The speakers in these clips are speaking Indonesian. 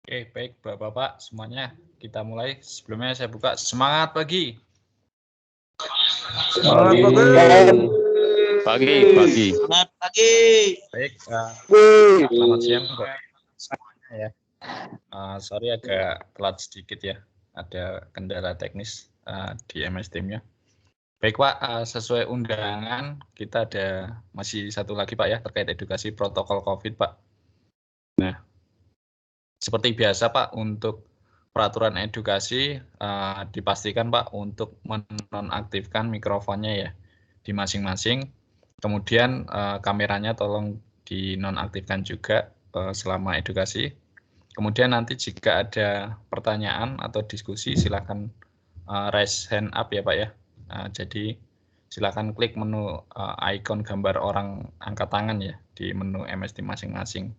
Oke, baik Bapak-bapak semuanya, kita mulai. Sebelumnya saya buka semangat pagi. Semangat pagi. Pagi. Semangat pagi. Baik, selamat siang Bapak semuanya ya. Sorry agak telat sedikit ya, ada kendala teknis di MS Team-nya. Baik Pak, sesuai undangan kita ada masih satu lagi Pak ya terkait edukasi protokol COVID Pak. Nah, seperti biasa Pak, untuk peraturan edukasi dipastikan Pak untuk menonaktifkan mikrofonnya ya di masing-masing. Kemudian kameranya tolong dinonaktifkan juga selama edukasi. Kemudian nanti jika ada pertanyaan atau diskusi silakan raise hand up ya Pak ya. Jadi silakan klik menu icon gambar orang angkat tangan ya di menu MS Team masing-masing.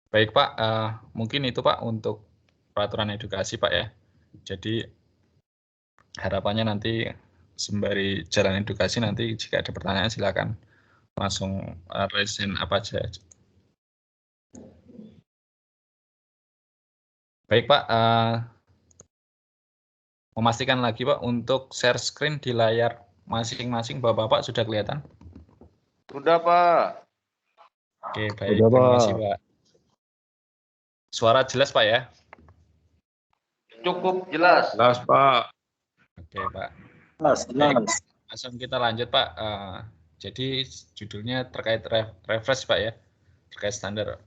Baik Pak, mungkin itu Pak untuk peraturan edukasi Pak ya. Jadi harapannya nanti sembari jalan edukasi nanti jika ada pertanyaan silakan langsung raise hand apa aja. Baik Pak, memastikan lagi Pak untuk share screen di layar masing-masing Bapak-bapak sudah kelihatan? Sudah Pak. Oke baik, terima kasih Pak. Suara jelas Pak ya? Cukup jelas. Jelas Pak. Oke Pak. Jelas. Langsung kita lanjut Pak. Jadi judulnya terkait refresh Pak ya, terkait standar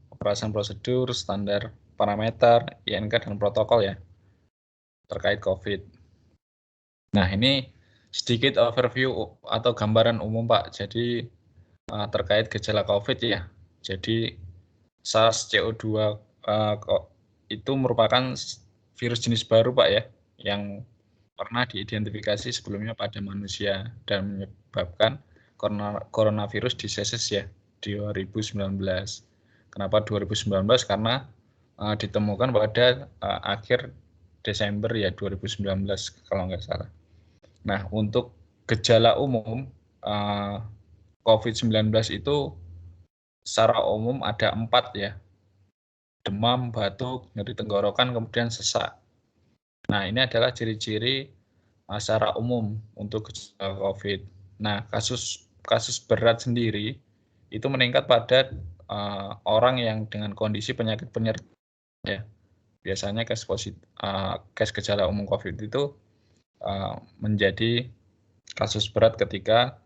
operasi prosedur, standar parameter, INK dan protokol ya, terkait COVID. Nah ini sedikit overview atau gambaran umum Pak. Jadi terkait gejala COVID ya. Jadi SARS-CoV-2 itu merupakan virus jenis baru Pak ya, yang pernah diidentifikasi sebelumnya pada manusia dan menyebabkan coronavirus disease ya 2019. Kenapa 2019? Karena ditemukan pada akhir Desember ya 2019 kalau nggak salah. Nah untuk gejala umum COVID-19 itu secara umum ada 4 ya, demam, batuk, nyeri tenggorokan, kemudian sesak. Nah ini adalah ciri-ciri secara umum untuk gejala COVID. Nah kasus berat sendiri itu meningkat pada orang yang dengan kondisi penyakit penyerta ya. Biasanya case gejala umum COVID itu menjadi kasus berat ketika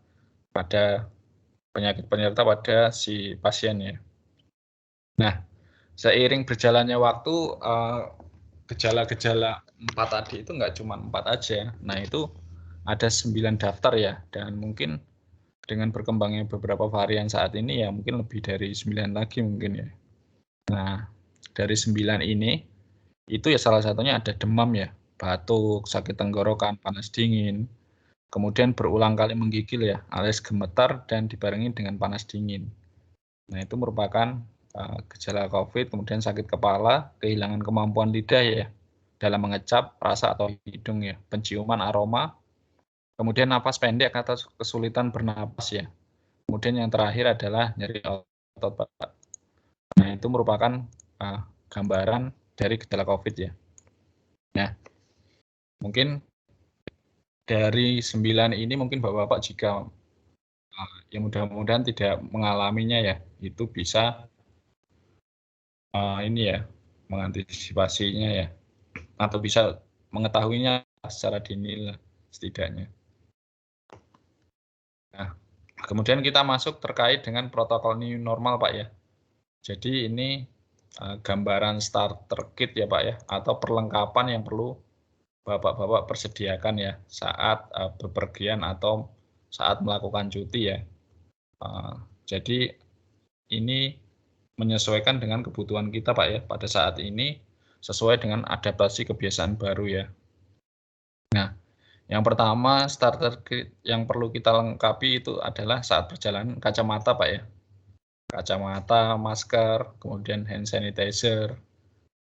pada penyakit penyerta pada si pasien ya. Nah, seiring berjalannya waktu gejala-gejala 4 tadi itu nggak cuma 4 aja. Nah, itu ada 9 daftar ya, dan mungkin dengan berkembangnya beberapa varian saat ini ya mungkin lebih dari 9 lagi mungkin ya. Nah, dari 9 ini itu ya salah satunya ada demam ya, batuk, sakit tenggorokan, panas dingin, kemudian berulang kali menggigil ya, alias gemetar dan dibarengi dengan panas dingin. Nah, itu merupakan gejala COVID, kemudian sakit kepala, kehilangan kemampuan lidah ya, dalam mengecap, rasa atau hidung ya, penciuman aroma, kemudian napas pendek atau kesulitan bernapas ya. Kemudian yang terakhir adalah nyeri otot Pak. Nah, itu merupakan gambaran dari gejala COVID ya. Nah, mungkin dari 9 ini mungkin Bapak-Bapak jika yang mudah-mudahan tidak mengalaminya ya, itu bisa ini ya, mengantisipasinya ya, atau bisa mengetahuinya secara dini lah setidaknya. Nah, kemudian kita masuk terkait dengan protokol new normal Pak ya. Jadi ini gambaran starter kit ya Pak ya, atau perlengkapan yang perlu Bapak-bapak persediakan ya saat bepergian atau saat melakukan cuti ya. Jadi ini menyesuaikan dengan kebutuhan kita Pak ya pada saat ini, sesuai dengan adaptasi kebiasaan baru ya. Nah, yang pertama starter kit yang perlu kita lengkapi itu adalah saat perjalanan kacamata Pak ya. Kacamata, masker, kemudian hand sanitizer,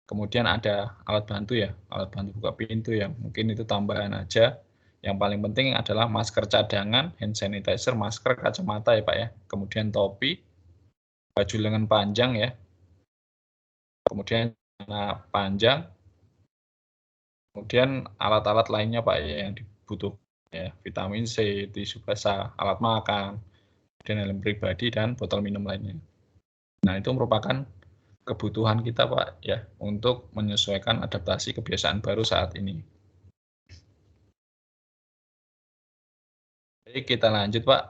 kemudian ada alat bantu ya, alat bantu buka pintu ya, mungkin itu tambahan aja. Yang paling penting adalah masker cadangan, hand sanitizer, masker, kacamata ya Pak ya, kemudian topi, baju lengan panjang ya, kemudian celana panjang, kemudian alat-alat lainnya Pak ya yang dibutuhkan ya, vitamin C, tisu basah, alat makan, dan helm pribadi dan botol minum lainnya. Nah, itu merupakan kebutuhan kita Pak ya untuk menyesuaikan adaptasi kebiasaan baru saat ini. Jadi kita lanjut Pak,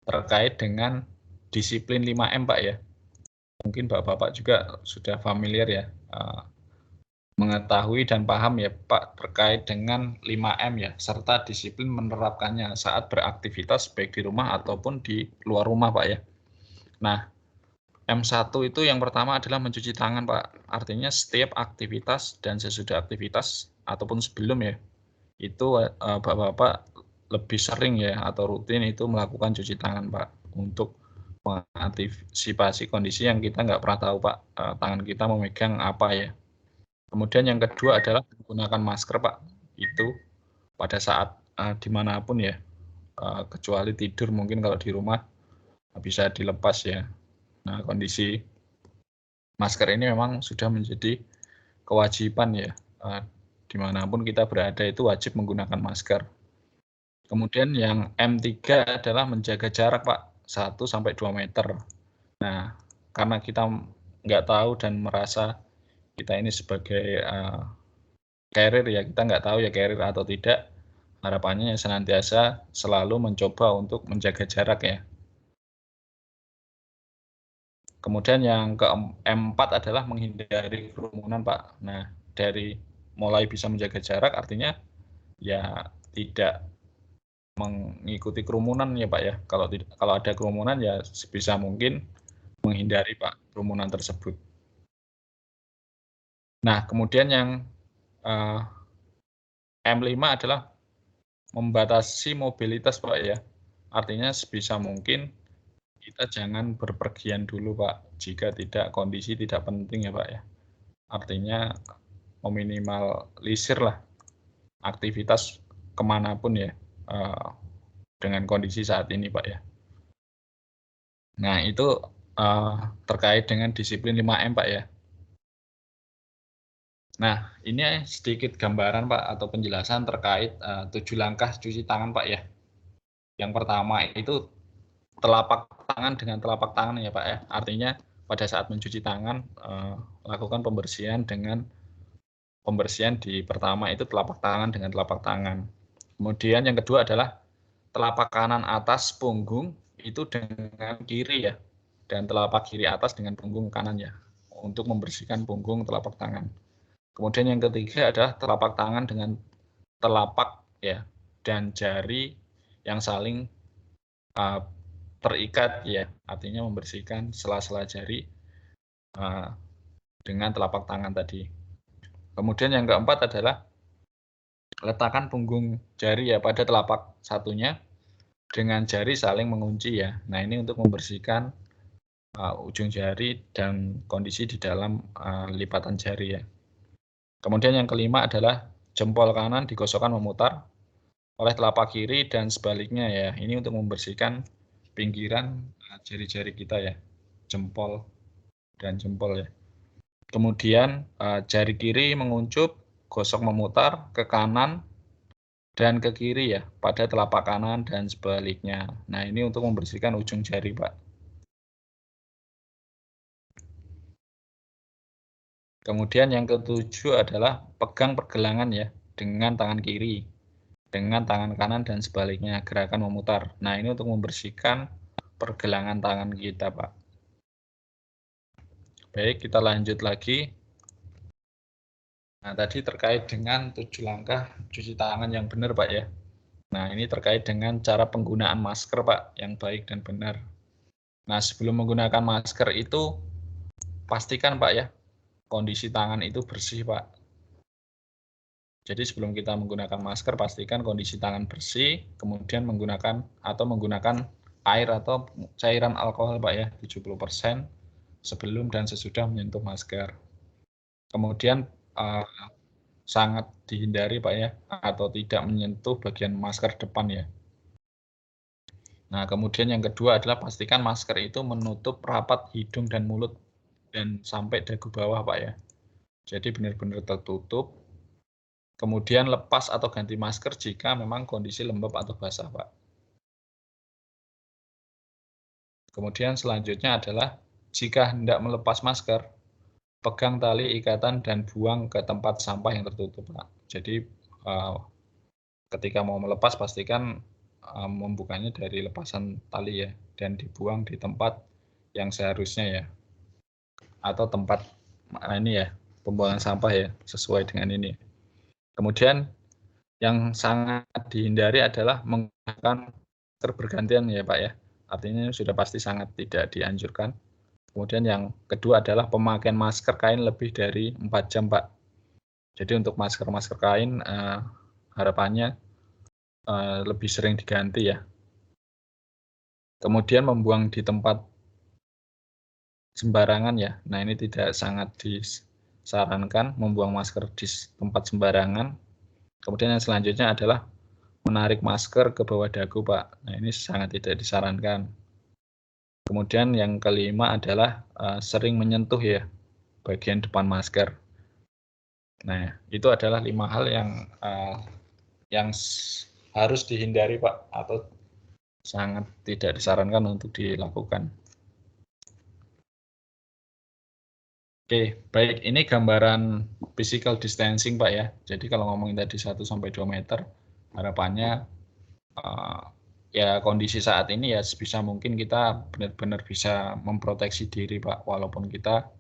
terkait dengan disiplin 5M Pak ya. Mungkin Bapak-Bapak juga sudah familiar ya, mengetahui dan paham ya Pak terkait dengan 5M ya, serta disiplin menerapkannya saat beraktivitas baik di rumah ataupun di luar rumah Pak ya. Nah, M1 itu yang pertama adalah mencuci tangan Pak. Artinya setiap aktivitas dan sesudah aktivitas ataupun sebelum ya, itu Bapak-Bapak lebih sering ya atau rutin itu melakukan cuci tangan Pak untuk mengantisipasi kondisi yang kita nggak pernah tahu Pak, tangan kita memegang apa ya. Kemudian yang kedua adalah menggunakan masker Pak, itu pada saat dimanapun ya, kecuali tidur mungkin kalau di rumah bisa dilepas ya. Nah, kondisi masker ini memang sudah menjadi kewajiban ya, dimanapun kita berada itu wajib menggunakan masker. Kemudian yang M3 adalah menjaga jarak Pak, 1-2 meter. Nah, karena kita nggak tahu dan merasa kita ini sebagai carrier ya, kita nggak tahu ya carrier atau tidak, harapannya ya senantiasa selalu mencoba untuk menjaga jarak ya. Kemudian yang ke-4 adalah menghindari kerumunan Pak. Nah, dari mulai bisa menjaga jarak artinya ya tidak mengikuti kerumunan ya Pak ya. Kalau ada kerumunan ya sebisa mungkin menghindari Pak kerumunan tersebut. Nah, kemudian yang M5 adalah membatasi mobilitas Pak ya. Artinya sebisa mungkin kita jangan berpergian dulu Pak jika kondisi tidak penting ya Pak ya. Artinya meminimalisir lah aktivitas kemanapun ya dengan kondisi saat ini Pak ya. Nah, itu terkait dengan disiplin 5M Pak ya. Nah, ini sedikit gambaran Pak atau penjelasan terkait 7 langkah cuci tangan Pak ya. Yang pertama itu telapak tangan dengan telapak tangan ya Pak ya. Artinya pada saat mencuci tangan lakukan pembersihan dengan pembersihan di pertama itu telapak tangan dengan telapak tangan. Kemudian yang kedua adalah telapak kanan atas punggung itu dengan kiri ya, dan telapak kiri atas dengan punggung kanan ya, untuk membersihkan punggung telapak tangan. Kemudian yang ketiga adalah telapak tangan dengan telapak ya dan jari yang saling terikat ya, artinya membersihkan sela-sela jari dengan telapak tangan tadi. Kemudian yang keempat adalah letakkan punggung jari ya pada telapak satunya dengan jari saling mengunci ya. Nah, ini untuk membersihkan ujung jari dan kondisi di dalam lipatan jari ya. Kemudian yang kelima adalah jempol kanan digosokkan memutar oleh telapak kiri dan sebaliknya ya. Ini untuk membersihkan pinggiran jari-jari kita ya, jempol dan jempol ya. Kemudian jari kiri menguncup, gosok memutar ke kanan dan ke kiri ya, pada telapak kanan dan sebaliknya. Nah, ini untuk membersihkan ujung jari, Pak. Kemudian yang ketujuh adalah pegang pergelangan ya, dengan tangan kiri, dengan tangan kanan dan sebaliknya, gerakan memutar. Nah, ini untuk membersihkan pergelangan tangan kita, Pak. Baik, kita lanjut lagi. Nah, tadi terkait dengan 7 langkah cuci tangan yang benar, Pak ya. Nah, ini terkait dengan cara penggunaan masker, Pak, yang baik dan benar. Nah, sebelum menggunakan masker itu, pastikan, Pak ya, kondisi tangan itu bersih, Pak. Jadi sebelum kita menggunakan masker, pastikan kondisi tangan bersih, kemudian menggunakan air atau cairan alkohol, Pak ya, 70% sebelum dan sesudah menyentuh masker. Kemudian sangat dihindari Pak ya, atau tidak menyentuh bagian masker depan ya. Nah, kemudian yang kedua adalah pastikan masker itu menutup rapat hidung dan mulut dan sampai dagu bawah Pak ya. Jadi benar-benar tertutup. Kemudian lepas atau ganti masker jika memang kondisi lembab atau basah Pak. Kemudian selanjutnya adalah jika hendak melepas masker, pegang tali ikatan dan buang ke tempat sampah yang tertutup Pak. Jadi ketika mau melepas pastikan membukanya dari lepasan tali ya, dan dibuang di tempat yang seharusnya ya, atau tempat ini ya, pembuangan sampah ya, sesuai dengan ini. Kemudian yang sangat dihindari adalah menggunakan masker bergantian ya Pak ya, artinya sudah pasti sangat tidak dianjurkan. Kemudian yang kedua adalah pemakaian masker kain lebih dari 4 jam Pak. Jadi untuk masker kain harapannya lebih sering diganti ya. Kemudian membuang di tempat sembarangan ya. Nah ini tidak sangat disarankan membuang masker di tempat sembarangan. Kemudian yang selanjutnya adalah menarik masker ke bawah dagu Pak. Nah ini sangat tidak disarankan. Kemudian yang kelima adalah sering menyentuh ya bagian depan masker. Nah itu adalah 5 hal yang harus dihindari Pak, atau sangat tidak disarankan untuk dilakukan. Oke, baik. Ini gambaran physical distancing Pak ya. Jadi kalau ngomongin tadi 1-2 meter, harapannya ya kondisi saat ini ya sebisa mungkin kita benar-benar bisa memproteksi diri Pak. Walaupun kita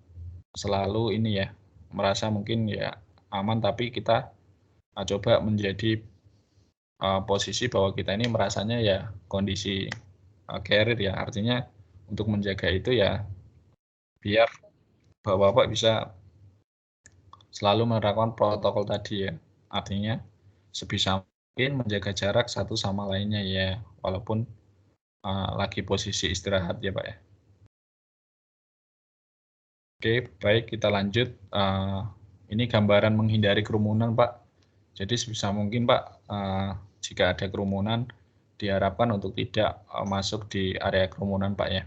selalu ini ya merasa mungkin ya aman, tapi kita coba menjadi posisi bahwa kita ini merasanya ya kondisi carrier ya, artinya untuk menjaga itu ya biar Bapak bisa selalu menerapkan protokol tadi ya, artinya sebisa mungkin menjaga jarak satu sama lainnya ya, walaupun lagi posisi istirahat ya Pak ya. Oke, baik, kita lanjut. Ini gambaran menghindari kerumunan Pak. Jadi sebisa mungkin Pak, jika ada kerumunan diharapkan untuk tidak masuk di area kerumunan Pak ya,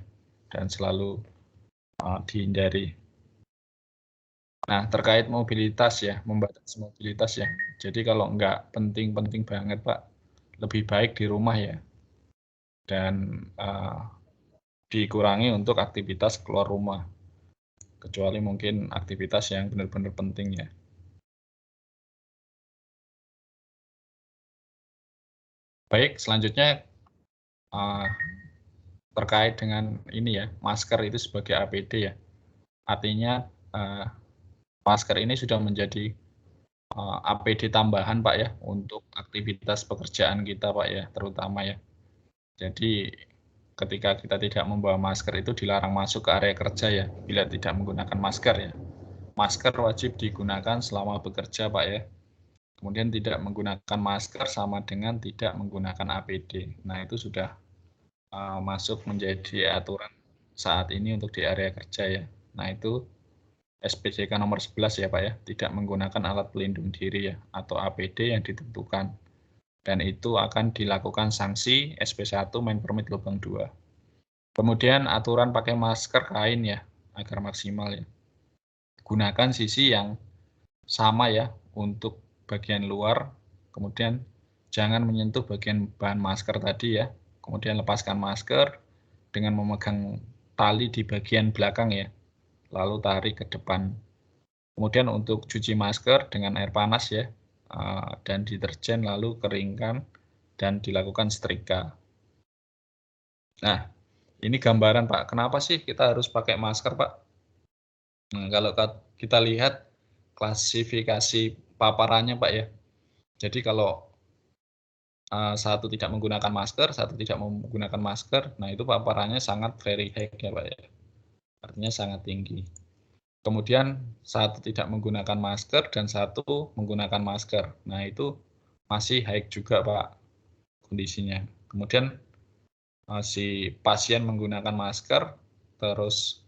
dan selalu dihindari. Nah, terkait mobilitas ya, membatasi mobilitas ya. Jadi kalau nggak penting-penting banget Pak, lebih baik di rumah ya, dan dikurangi untuk aktivitas keluar rumah, kecuali mungkin aktivitas yang benar-benar penting ya. Baik, selanjutnya terkait dengan ini ya, masker itu sebagai APD ya. Artinya masker ini sudah menjadi APD tambahan Pak ya untuk aktivitas pekerjaan kita Pak ya, terutama ya. Jadi ketika kita tidak membawa masker itu dilarang masuk ke area kerja ya, bila tidak menggunakan masker ya. Masker wajib digunakan selama bekerja Pak ya. Kemudian tidak menggunakan masker sama dengan tidak menggunakan APD. Nah itu sudah masuk menjadi aturan saat ini untuk di area kerja ya. Nah itu SPJK nomor 11 ya Pak ya, tidak menggunakan alat pelindung diri ya, atau APD yang ditentukan. Dan itu akan dilakukan sanksi SP1 main permit lubang 2. Kemudian aturan pakai masker kain ya, agar maksimal ya. Gunakan sisi yang sama ya untuk bagian luar, kemudian jangan menyentuh bagian bahan masker tadi ya. Kemudian lepaskan masker dengan memegang tali di bagian belakang ya, lalu tarik ke depan. Kemudian untuk cuci masker dengan air panas ya, dan deterjen, lalu keringkan dan dilakukan setrika. Nah, ini gambaran Pak, kenapa sih kita harus pakai masker Pak? Nah, kalau kita lihat klasifikasi paparannya Pak ya, jadi kalau satu tidak menggunakan masker, satu tidak menggunakan masker, nah itu paparannya sangat very high ya Pak ya, artinya sangat tinggi. Kemudian satu tidak menggunakan masker dan satu menggunakan masker. Nah itu masih high juga Pak kondisinya. Kemudian si pasien menggunakan masker, terus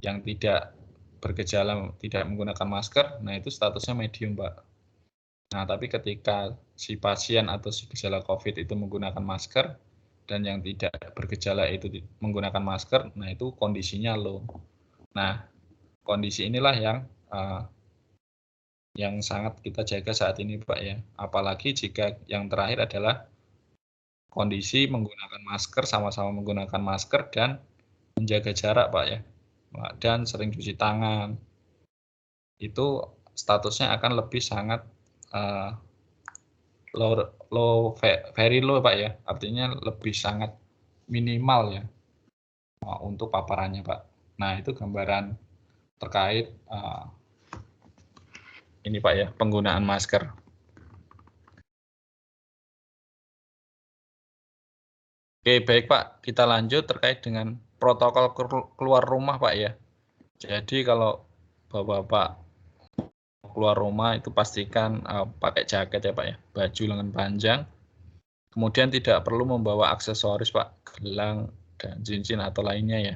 yang tidak bergejala tidak menggunakan masker, nah itu statusnya medium Pak. Nah tapi ketika si pasien atau si gejala COVID itu menggunakan masker, dan yang tidak bergejala itu menggunakan masker, nah itu kondisinya low. Nah kondisi inilah yang sangat kita jaga saat ini Pak ya. Apalagi jika yang terakhir adalah kondisi menggunakan masker, sama-sama menggunakan masker dan menjaga jarak Pak ya. Dan sering cuci tangan. Itu statusnya akan lebih sangat very low Pak ya. Artinya lebih sangat minimal ya untuk paparannya Pak. Nah, itu gambaran terkait ini Pak ya, penggunaan masker. Oke, baik Pak, kita lanjut terkait dengan protokol keluar rumah Pak ya. Jadi kalau Bapak keluar rumah itu pastikan pakai jaket ya Pak ya, baju lengan panjang. Kemudian tidak perlu membawa aksesoris Pak, gelang dan cincin atau lainnya ya.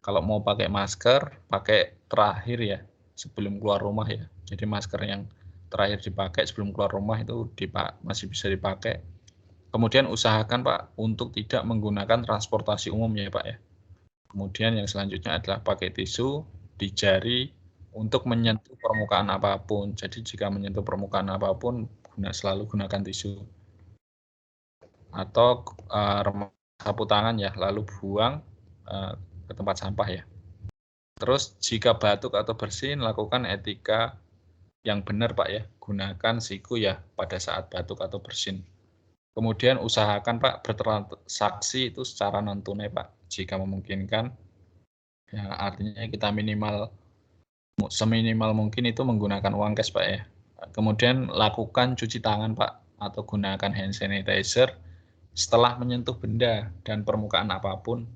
Kalau mau pakai masker, pakai terakhir ya, sebelum keluar rumah ya. Jadi masker yang terakhir dipakai sebelum keluar rumah itu masih bisa dipakai. Kemudian usahakan Pak untuk tidak menggunakan transportasi umum ya Pak ya. Kemudian yang selanjutnya adalah pakai tisu di jari untuk menyentuh permukaan apapun. Jadi jika menyentuh permukaan apapun, selalu gunakan tisu. Atau sapu tangan ya, lalu buang ke tempat sampah ya. Terus jika batuk atau bersin, lakukan etika yang benar Pak ya. Gunakan siku ya pada saat batuk atau bersin. Kemudian usahakan Pak bertransaksi itu secara non tunai Pak, jika memungkinkan. Ya, artinya kita seminimal mungkin itu menggunakan uang cash Pak ya. Kemudian lakukan cuci tangan Pak atau gunakan hand sanitizer setelah menyentuh benda dan permukaan apapun.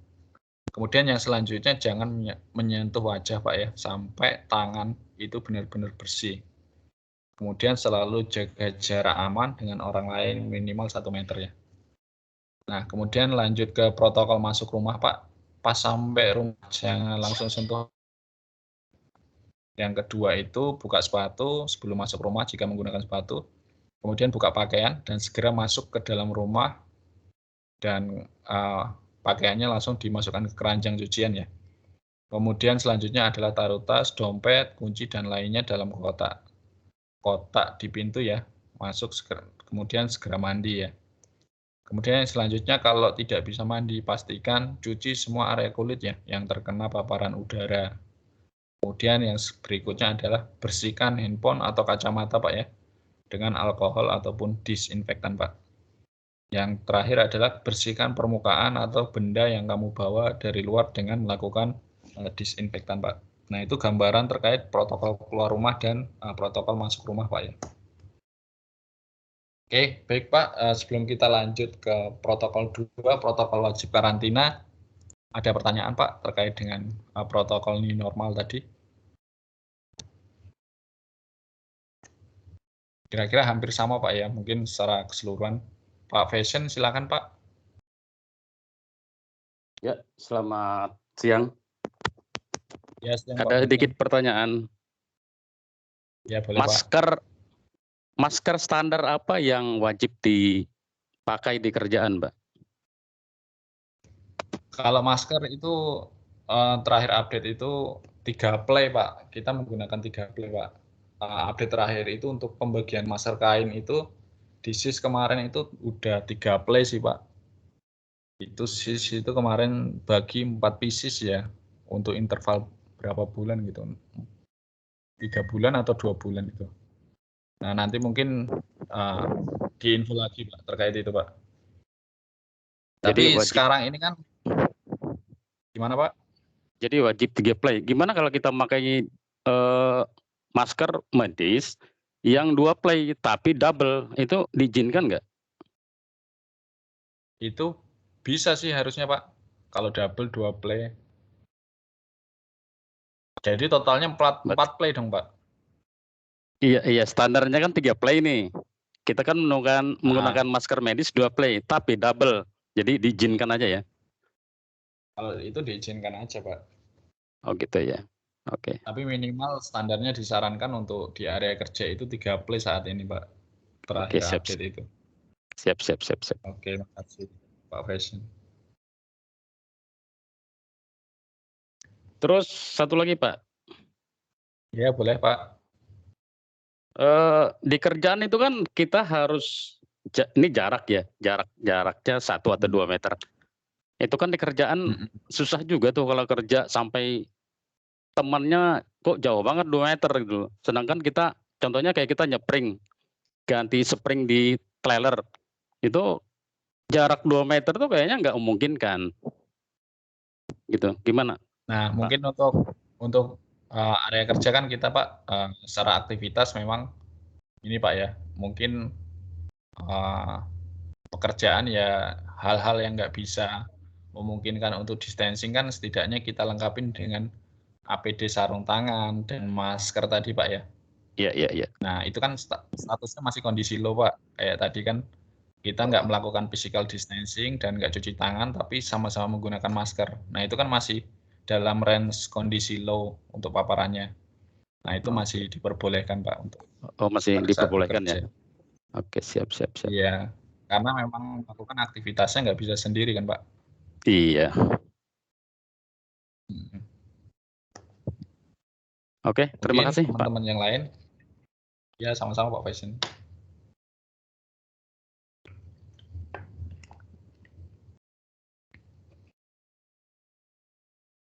Kemudian yang selanjutnya jangan menyentuh wajah Pak ya sampai tangan itu benar-benar bersih. Kemudian selalu jaga jarak aman dengan orang lain minimal 1 meter ya. Nah, kemudian lanjut ke protokol masuk rumah Pak. Pas sampai rumah jangan langsung sentuh. Yang kedua itu buka sepatu sebelum masuk rumah jika menggunakan sepatu. Kemudian buka pakaian dan segera masuk ke dalam rumah dan pakaiannya langsung dimasukkan ke keranjang cucian ya. Kemudian selanjutnya adalah taruh tas, dompet, kunci dan lainnya dalam kotak di pintu ya. Masuk kemudian segera mandi ya. Kemudian selanjutnya kalau tidak bisa mandi, pastikan cuci semua area kulit ya yang terkena paparan udara. Kemudian yang berikutnya adalah bersihkan handphone atau kacamata Pak ya dengan alkohol ataupun disinfektan Pak. Yang terakhir adalah bersihkan permukaan atau benda yang kamu bawa dari luar dengan melakukan disinfektan Pak. Nah itu gambaran terkait protokol keluar rumah dan protokol masuk rumah Pak ya. Oke, baik Pak. Sebelum kita lanjut ke protokol 2, protokol wajib karantina, ada pertanyaan Pak terkait dengan protokol new normal tadi? Kira-kira hampir sama Pak ya, mungkin secara keseluruhan. Pak Fashion, silakan Pak. Ya, selamat siang. Ya, siang, ada Pak. sedikit pertanyaan. Ya, boleh Pak. Masker standar apa yang wajib dipakai di kerjaan, Pak? Kalau masker itu terakhir update itu 3 play Pak. Kita menggunakan 3 play Pak. Update terakhir itu untuk pembagian masker kain itu di SIS kemarin itu udah 3 play sih Pak. Itu SIS itu kemarin bagi 4 pieces ya untuk interval berapa bulan gitu. 3 bulan atau 2 bulan itu. Nah, nanti mungkin diinfo lagi Pak terkait itu Pak. Tapi sekarang ini kan gimana Pak? Jadi wajib 3 play. Gimana kalau kita memakai masker medis yang 2 play tapi double, itu diizinkan nggak? Itu bisa sih harusnya Pak. Kalau double 2 play. Jadi totalnya 4 play dong Pak. Iya, standarnya kan 3 play nih. Kita kan menggunakan masker medis 2 play tapi double. Jadi diizinkan aja ya. Kalau itu diizinkan aja Pak. Oh gitu ya. Oke. Tapi minimal standarnya disarankan untuk di area kerja itu 3 play saat ini Pak. Terakhir update itu. Siap. Oke, makasih Pak Fashion. Terus satu lagi Pak. Ya, boleh Pak. Di kerjaan itu kan kita harus ini jarak ya, jaraknya 1 atau 2 meter. Itu kan di kerjaan Mm-mm. susah juga tuh kalau kerja sampai temannya kok jauh banget 2 meter gitu. Sedangkan kita contohnya kayak kita nyepring, ganti spring di trailer, itu jarak 2 meter tuh kayaknya nggak memungkinkan. Gitu, gimana Nah, Pak? mungkin untuk area kerja kan kita Pak, secara aktivitas memang ini Pak ya, mungkin eh, pekerjaan ya hal-hal yang nggak bisa memungkinkan untuk distancing kan setidaknya kita lengkapin dengan APD sarung tangan dan masker tadi Pak ya. Iya, iya, iya. Nah, itu kan statusnya masih kondisi low Pak. Kayak tadi kan kita nggak melakukan physical distancing dan nggak cuci tangan, tapi sama-sama menggunakan masker. Nah, itu kan masih dalam range kondisi low untuk paparannya. Nah, itu masih diperbolehkan Pak untuk Oh, masih pada saat diperbolehkan ya? bekerja. Oke, siap, siap, siap. Iya, karena memang melakukan aktivitasnya nggak bisa sendiri kan Pak. Iya. Mm. Oke, terima Mungkin kasih Pak. teman-teman yang lain, ya sama-sama Pak Faisal.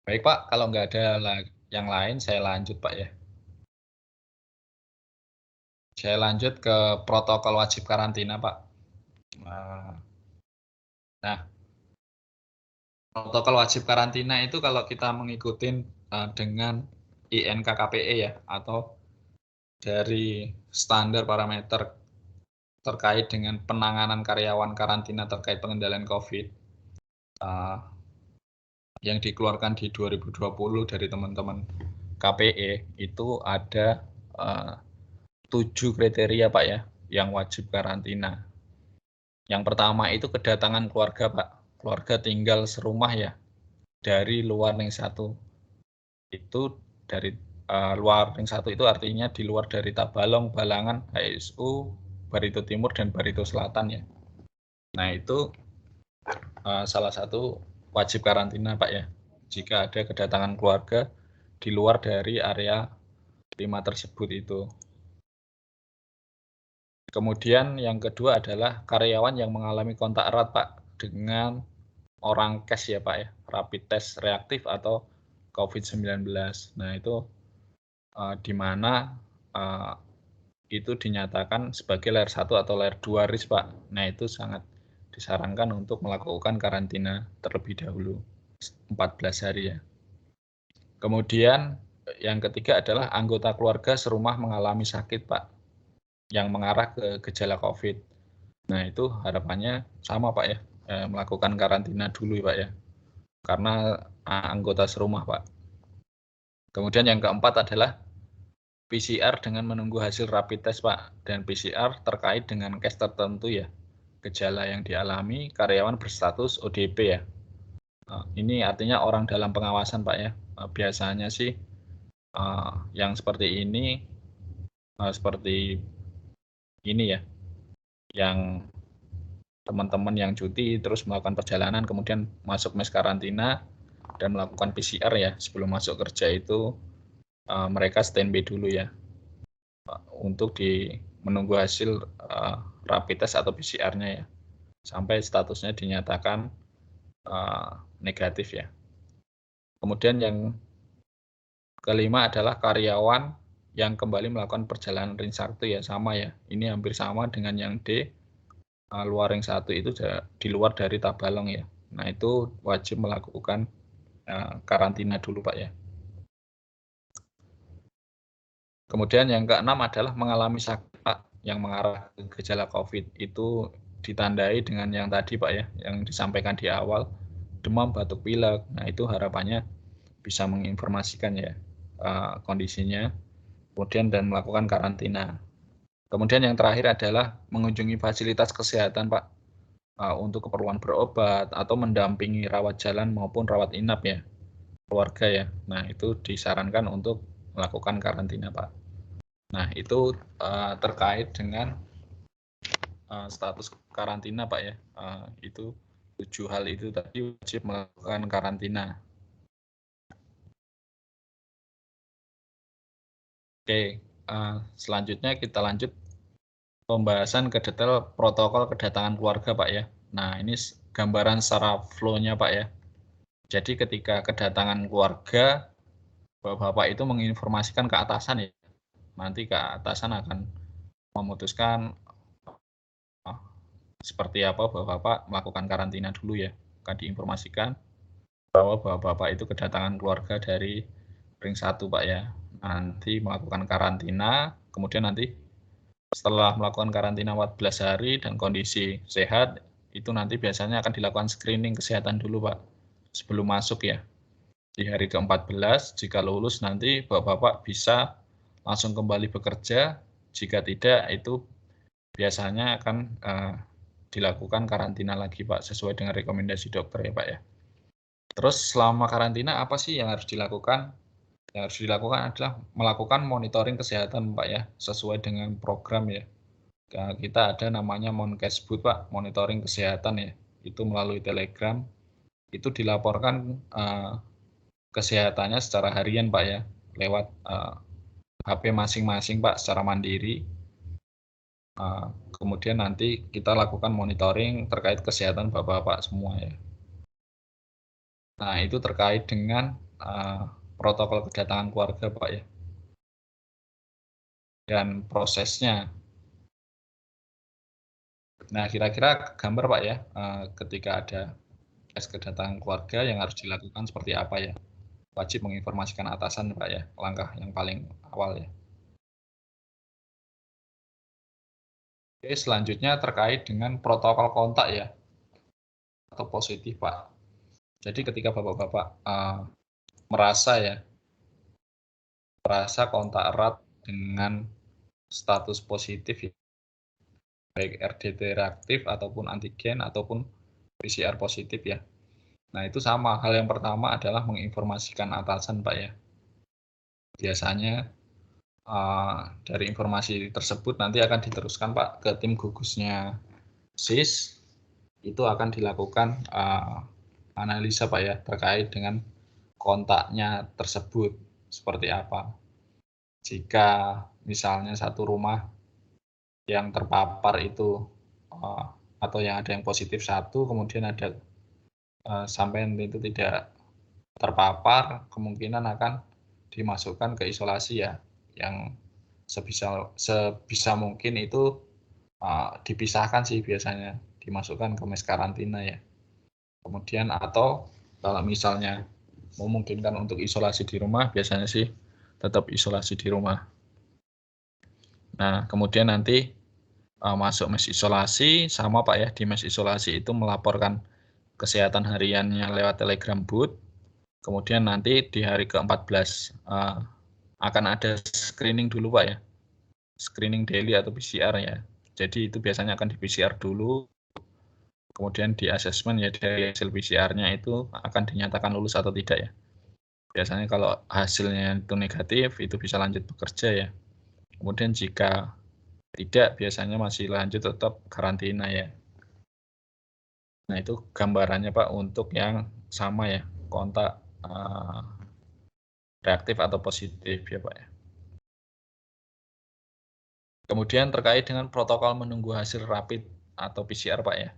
Baik Pak, kalau nggak ada yang lain, saya lanjut Pak ya. Saya lanjut ke protokol wajib karantina Pak. Nah, protokol wajib karantina itu kalau kita mengikuti dengan INKKPE ya, atau dari standar parameter terkait dengan penanganan karyawan karantina terkait pengendalian COVID yang dikeluarkan di 2020 dari teman-teman KPE itu ada 7 kriteria Pak ya yang wajib karantina. Yang pertama itu kedatangan keluarga Pak, keluarga tinggal serumah ya dari luar ring 1. Itu dari luar ring 1 itu artinya di luar dari Tabalong, Balangan, HSU, Barito Timur dan Barito Selatan ya. Nah, itu salah satu wajib karantina Pak ya. Jika ada kedatangan keluarga di luar dari area 5 tersebut itu. Kemudian yang kedua adalah karyawan yang mengalami kontak erat Pak dengan orang cash ya Pak ya, rapid test reaktif atau COVID-19. Nah, itu di mana itu dinyatakan sebagai layer 1 atau layer 2 risk Pak. Nah, itu sangat disarankan untuk melakukan karantina terlebih dahulu 14 hari ya. Kemudian yang ketiga adalah anggota keluarga serumah mengalami sakit Pak yang mengarah ke gejala COVID. Nah, itu harapannya sama Pak ya, melakukan karantina dulu Pak ya, karena anggota serumah Pak. Kemudian yang keempat adalah PCR dengan menunggu hasil rapid test Pak, dan PCR terkait dengan case tertentu ya, gejala yang dialami karyawan berstatus ODP ya. Ini artinya orang dalam pengawasan Pak ya. Biasanya sih yang seperti ini seperti ini ya, yang teman-teman yang cuti terus melakukan perjalanan kemudian masuk mes karantina dan melakukan PCR ya sebelum masuk kerja itu mereka standby dulu ya untuk menunggu hasil rapid test atau PCR-nya ya sampai statusnya dinyatakan negatif ya. Kemudian yang kelima adalah karyawan yang kembali melakukan perjalanan ring 1 ya sama ya. Ini hampir sama dengan yang D. Luar ring 1 itu di luar dari Tabalong ya. Nah, itu wajib melakukan karantina dulu Pak ya. Kemudian yang keenam adalah mengalami sakit Pak yang mengarah ke gejala COVID. Itu ditandai dengan yang tadi Pak ya, yang disampaikan di awal, demam, batuk pilek. Nah, itu harapannya bisa menginformasikan ya kondisinya, kemudian dan melakukan karantina. Kemudian yang terakhir adalah mengunjungi fasilitas kesehatan Pak untuk keperluan berobat atau mendampingi rawat jalan maupun rawat inap ya keluarga ya. Nah, itu disarankan untuk melakukan karantina Pak. Nah, itu terkait dengan status karantina Pak ya. Itu 7 hal itu tadi wajib melakukan karantina. Oke, selanjutnya kita lanjut pembahasan ke detail protokol kedatangan keluarga, Pak ya. Nah, ini gambaran secara flow-nya, Pak ya. Jadi ketika kedatangan keluarga, Bapak itu menginformasikan ke atasan ya. Nanti ke atasan akan memutuskan seperti apa Bapak melakukan karantina dulu ya. Akan diinformasikan bahwa Bapak itu kedatangan keluarga dari ring 1, Pak ya. Nanti melakukan karantina, kemudian nanti setelah melakukan karantina 14 hari dan kondisi sehat, itu nanti biasanya akan dilakukan screening kesehatan dulu, Pak, sebelum masuk ya. Di hari ke-14, jika lulus nanti Bapak bisa langsung kembali bekerja, jika tidak itu biasanya akan dilakukan karantina lagi, Pak, sesuai dengan rekomendasi dokter ya, Pak ya. Terus selama karantina apa sih yang harus dilakukan? Yang harus dilakukan adalah melakukan monitoring kesehatan, Pak ya, sesuai dengan program ya. Kita ada namanya Monkesbud, Pak, monitoring kesehatan ya. Itu melalui Telegram. Itu dilaporkan kesehatannya secara harian, Pak ya, lewat HP masing-masing, Pak, secara mandiri. Kemudian nanti kita lakukan monitoring terkait kesehatan Bapak-Bapak semua ya. Nah, itu terkait dengan protokol kedatangan keluarga, Pak ya. Dan prosesnya. Nah, kira-kira gambar, Pak ya, ketika ada tes kedatangan keluarga yang harus dilakukan seperti apa ya. Wajib menginformasikan atasan, Pak ya, langkah yang paling awal ya. Oke, selanjutnya terkait dengan protokol kontak ya, atau positif, Pak. Jadi ketika Bapak-Bapak merasa kontak erat dengan status positif ya, baik RDT reaktif ataupun antigen ataupun PCR positif ya. Nah, itu sama, hal yang pertama adalah menginformasikan atasan, Pak ya. Biasanya dari informasi tersebut nanti akan diteruskan, Pak, ke tim gugusnya SIS. Itu akan dilakukan analisa, Pak ya, terkait dengan kontaknya tersebut seperti apa. Jika misalnya satu rumah yang terpapar itu atau yang ada yang positif satu, kemudian ada sampai itu tidak terpapar, kemungkinan akan dimasukkan ke isolasi ya, yang sebisa mungkin itu dipisahkan sih biasanya, dimasukkan ke mes karantina ya. Kemudian atau kalau misalnya memungkinkan untuk isolasi di rumah, biasanya sih tetap isolasi di rumah. Nah, kemudian nanti masuk mes isolasi, sama Pak ya, di mes isolasi itu melaporkan kesehatan hariannya lewat Telegram booth. Kemudian nanti di hari ke-14 akan ada screening dulu, Pak ya. Screening daily atau PCR ya. Jadi itu biasanya akan di PCR dulu. Kemudian di asesmen ya, dari hasil PCR-nya itu akan dinyatakan lulus atau tidak ya. Biasanya kalau hasilnya itu negatif, itu bisa lanjut bekerja ya. Kemudian jika tidak, biasanya masih lanjut tetap karantina ya. Nah, itu gambarannya, Pak, untuk yang sama ya, kontak reaktif atau positif ya, Pak ya. Kemudian terkait dengan protokol menunggu hasil rapid atau PCR, Pak ya.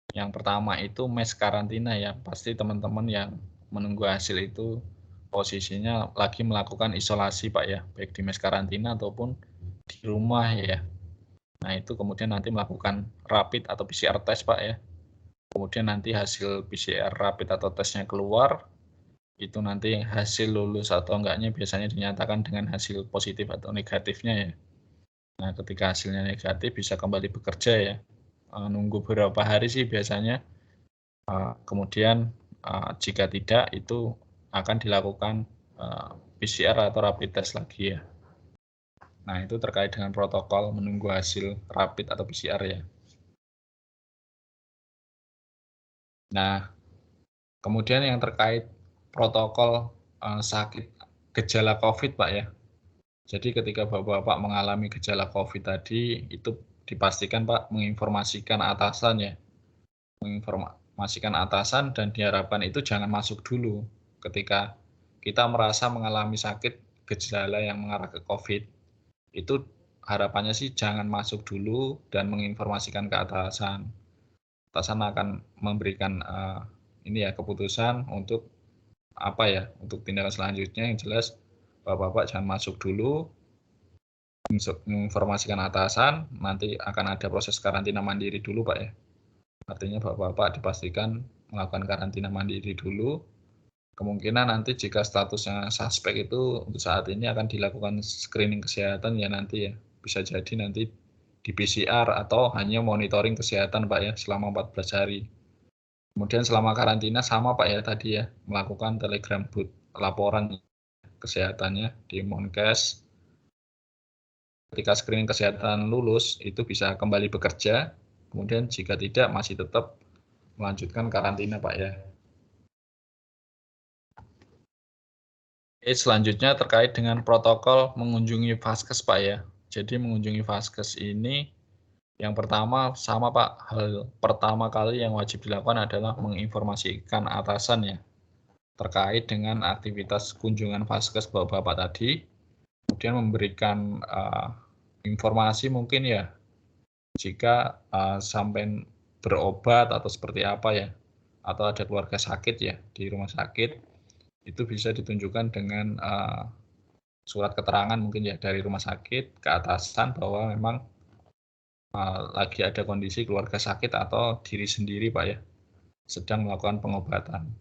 Yang pertama itu mes karantina ya, pasti teman-teman yang menunggu hasil itu posisinya lagi melakukan isolasi, Pak ya, baik di mes karantina ataupun di rumah ya. Nah, itu kemudian nanti melakukan rapid atau PCR test, Pak ya. Kemudian nanti hasil PCR rapid atau tesnya keluar, itu nanti hasil lulus atau enggaknya biasanya dinyatakan dengan hasil positif atau negatifnya ya. Nah, ketika hasilnya negatif bisa kembali bekerja ya. Nunggu beberapa hari sih biasanya. Kemudian jika tidak itu akan dilakukan PCR atau rapid test lagi ya. Nah, itu terkait dengan protokol menunggu hasil rapid atau PCR ya. Nah, kemudian yang terkait protokol sakit gejala COVID, Pak ya. Jadi ketika Bapak-Bapak mengalami gejala COVID tadi, itu dipastikan, Pak, menginformasikan atasan ya. Menginformasikan atasan dan diharapkan itu jangan masuk dulu ketika kita merasa mengalami sakit gejala yang mengarah ke COVID, itu harapannya sih jangan masuk dulu dan menginformasikan ke atasan. Atasan akan memberikan keputusan untuk untuk tindakan selanjutnya. Yang jelas Bapak-bapak jangan masuk dulu, menginformasikan atasan, nanti akan ada proses karantina mandiri dulu Pak ya. Artinya Bapak-bapak dipastikan melakukan karantina mandiri dulu. Kemungkinan nanti jika statusnya suspek itu untuk saat ini akan dilakukan screening kesehatan ya nanti ya. Bisa jadi nanti di PCR atau hanya monitoring kesehatan Pak ya selama 14 hari. Kemudian selama karantina sama Pak ya tadi ya, melakukan telegram booth laporan kesehatannya di Monkes. Ketika screening kesehatan lulus itu bisa kembali bekerja. Kemudian jika tidak masih tetap melanjutkan karantina Pak ya. Selanjutnya terkait dengan protokol mengunjungi vaskes Pak ya. Jadi mengunjungi vaskes ini yang pertama sama Pak, hal pertama kali yang wajib dilakukan adalah menginformasikan atasan ya terkait dengan aktivitas kunjungan vaskes Bapak-bapak tadi. Kemudian memberikan informasi mungkin ya jika sampai berobat atau seperti apa ya, atau ada keluarga sakit ya di rumah sakit, itu bisa ditunjukkan dengan surat keterangan mungkin ya dari rumah sakit ke atasan bahwa memang lagi ada kondisi keluarga sakit atau diri sendiri Pak ya, sedang melakukan pengobatan.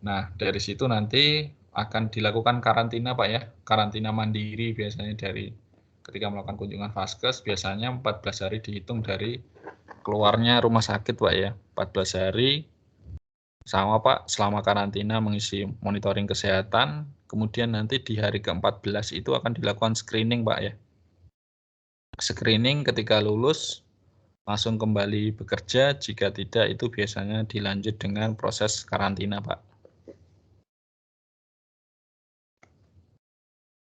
Nah dari situ nanti akan dilakukan karantina Pak ya, karantina mandiri biasanya dari ketika melakukan kunjungan vaskes, biasanya 14 hari dihitung dari keluarnya rumah sakit Pak ya, 14 hari sama Pak, selama karantina mengisi monitoring kesehatan, kemudian nanti di hari ke-14 itu akan dilakukan screening Pak ya. Screening ketika lulus, langsung kembali bekerja, jika tidak itu biasanya dilanjut dengan proses karantina Pak.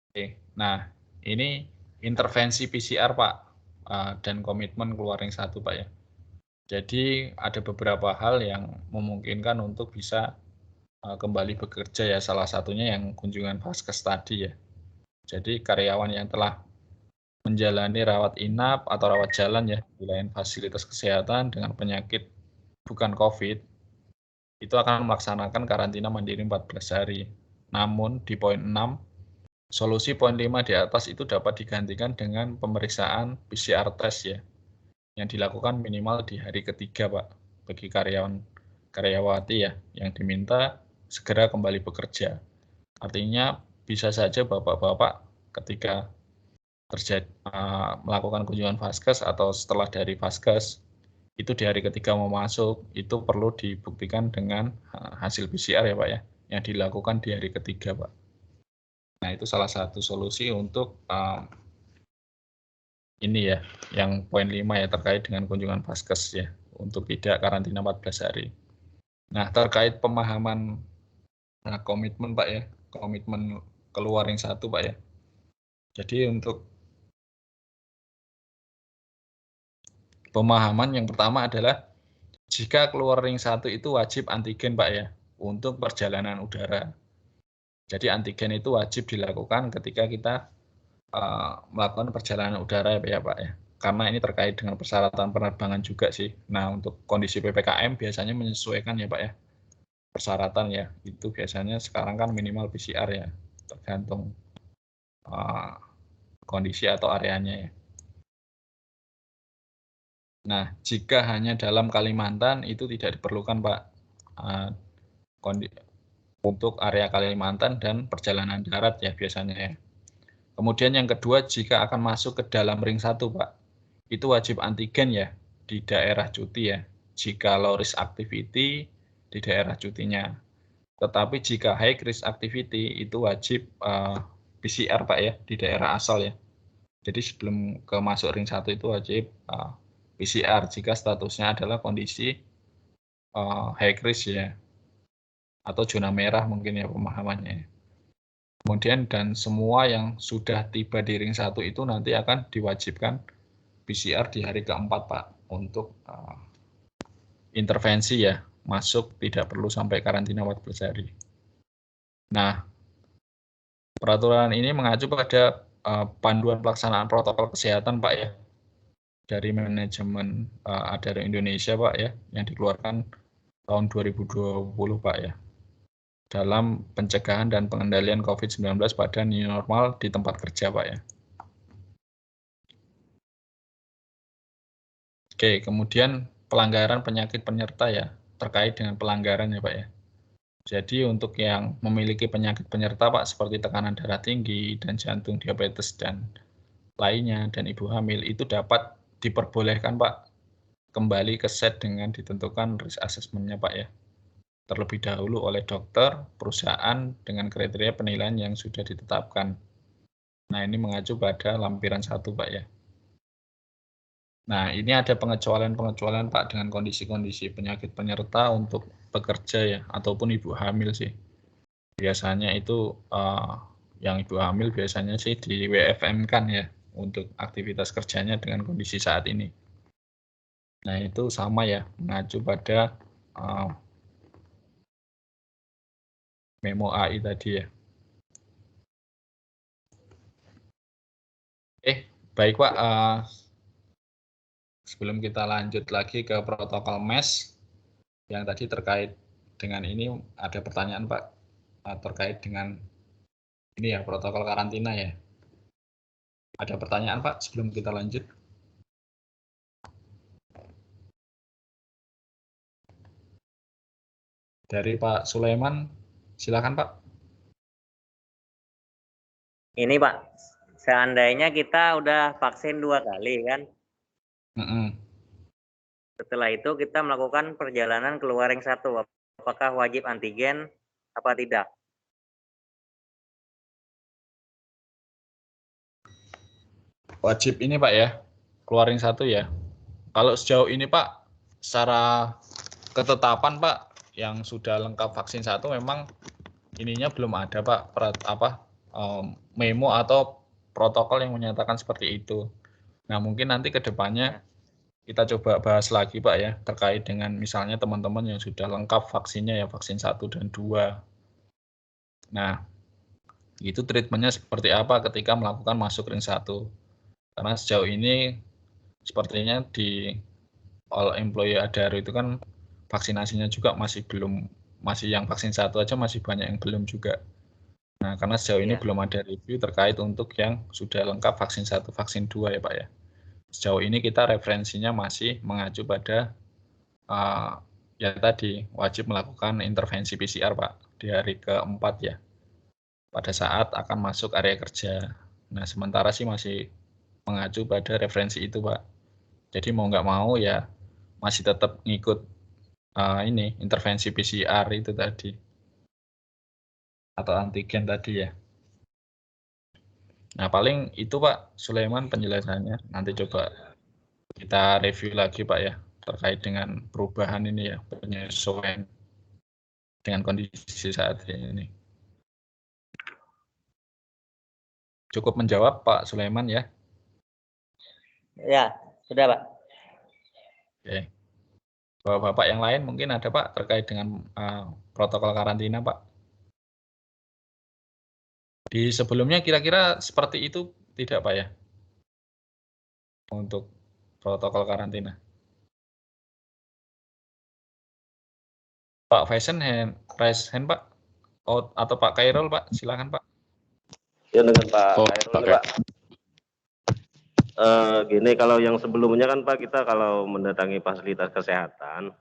Oke, nah ini intervensi PCR Pak, dan komitmen keluaring 1 Pak ya. Jadi ada beberapa hal yang memungkinkan untuk bisa kembali bekerja ya, salah satunya yang kunjungan vaskes tadi ya. Jadi karyawan yang telah menjalani rawat inap atau rawat jalan ya di lain fasilitas kesehatan dengan penyakit bukan COVID, itu akan melaksanakan karantina mandiri 14 hari. Namun di poin 6, solusi poin 5 di atas itu dapat digantikan dengan pemeriksaan PCR test ya, yang dilakukan minimal di hari ketiga Pak, bagi karyawati ya, yang diminta segera kembali bekerja. Artinya bisa saja Bapak-bapak ketika melakukan kunjungan vaskes atau setelah dari vaskes, itu di hari ketiga mau masuk, itu perlu dibuktikan dengan hasil PCR ya Pak ya, yang dilakukan di hari ketiga Pak. Nah itu salah satu solusi untuk ini ya, yang poin 5 ya terkait dengan kunjungan vaskes ya, untuk tidak karantina 14 hari. Nah terkait pemahaman komitmen Pak ya, komitmen keluaring 1 Pak ya. Jadi untuk pemahaman yang pertama adalah jika keluaring 1 itu wajib antigen Pak ya, untuk perjalanan udara. Jadi antigen itu wajib dilakukan ketika kita melakukan perjalanan udara ya Pak ya. Karena ini terkait dengan persyaratan penerbangan juga sih. Nah untuk kondisi PPKM biasanya menyesuaikan ya Pak ya. Persyaratan ya, itu biasanya sekarang kan minimal PCR ya, tergantung kondisi atau areanya ya. Nah jika hanya dalam Kalimantan itu tidak diperlukan Pak, untuk area Kalimantan dan perjalanan darat ya biasanya ya. Kemudian yang kedua, jika akan masuk ke dalam ring 1 Pak, itu wajib antigen ya di daerah cuti ya, jika low risk activity di daerah cutinya. Tetapi jika high risk activity itu wajib PCR Pak ya di daerah asal ya. Jadi sebelum ke masuk ring 1 itu wajib PCR jika statusnya adalah kondisi high risk ya, atau zona merah mungkin ya pemahamannya. Kemudian dan semua yang sudah tiba di ring 1 itu nanti akan diwajibkan PCR di hari keempat Pak, untuk intervensi ya, masuk tidak perlu sampai karantina 14 hari. Nah Peraturan ini mengacu pada panduan pelaksanaan protokol kesehatan, Pak ya, dari manajemen Adara Indonesia, Pak ya, yang dikeluarkan tahun 2020, Pak ya, dalam pencegahan dan pengendalian COVID-19 pada new normal di tempat kerja, Pak ya. Oke, kemudian pelanggaran penyakit penyerta ya, terkait dengan pelanggaran ya Pak ya. Jadi untuk yang memiliki penyakit penyerta Pak, seperti tekanan darah tinggi dan jantung, diabetes, dan lainnya, dan ibu hamil, itu dapat diperbolehkan Pak kembali ke set dengan ditentukan risk assessment-nya Pak ya. Terlebih dahulu oleh dokter, perusahaan, dengan kriteria penilaian yang sudah ditetapkan. Nah ini mengacu pada lampiran 1 Pak ya. Nah, ini ada pengecualian-pengecualian Pak dengan kondisi-kondisi penyakit penyerta untuk pekerja ya, ataupun ibu hamil sih. Biasanya itu yang ibu hamil biasanya sih di WFM kan ya, untuk aktivitas kerjanya dengan kondisi saat ini. Nah, itu sama ya, mengacu pada memo AI tadi ya. Baik Pak, sebelum kita lanjut lagi ke protokol MES, yang tadi terkait dengan ini ada pertanyaan Pak terkait dengan ini ya protokol karantina ya. Ada pertanyaan Pak sebelum kita lanjut? Dari Pak Sulaiman, silakan Pak. Ini Pak, seandainya kita udah vaksin 2 kali kan, setelah itu kita melakukan perjalanan keluar ring 1, apakah wajib antigen apa tidak? Wajib ini Pak ya, keluarin 1 ya. Kalau sejauh ini Pak, secara ketetapan Pak, yang sudah lengkap vaksin 1 memang ininya belum ada Pak, memo atau protokol yang menyatakan seperti itu. Nah mungkin nanti ke depannya kita coba bahas lagi Pak ya, terkait dengan misalnya teman-teman yang sudah lengkap vaksinnya ya, vaksin 1 dan 2. Nah, itu treatmentnya seperti apa ketika melakukan masuk ring 1. Karena sejauh ini sepertinya di all employee Adaro itu kan vaksinasinya juga masih yang vaksin 1 aja masih banyak yang belum juga. Nah, karena sejauh ini belum ada review terkait untuk yang sudah lengkap vaksin 1, vaksin 2 ya Pak ya. Sejauh ini kita referensinya masih mengacu pada ya tadi wajib melakukan intervensi PCR Pak di hari keempat ya, pada saat akan masuk area kerja. Nah sementara sih masih mengacu pada referensi itu Pak. Jadi mau nggak mau ya masih tetap ngikut ini intervensi PCR itu tadi atau antigen tadi ya. Nah paling itu Pak Sulaiman penjelasannya. Nanti coba kita review lagi Pak ya, terkait dengan perubahan ini ya, penyesuaian dengan kondisi saat ini. Cukup menjawab Pak Sulaiman ya? Ya, sudah Pak. Oke. Bapak-bapak yang lain mungkin ada Pak terkait dengan protokol karantina Pak? Di sebelumnya kira-kira seperti itu tidak Pak ya? Untuk protokol karantina. Pak Faison raise hand Pak? Atau Pak Kairul Pak? Silakan Pak. Ya dengan Pak Kairul Pak. Gini, kalau yang sebelumnya kan Pak, kita kalau mendatangi fasilitas kesehatan,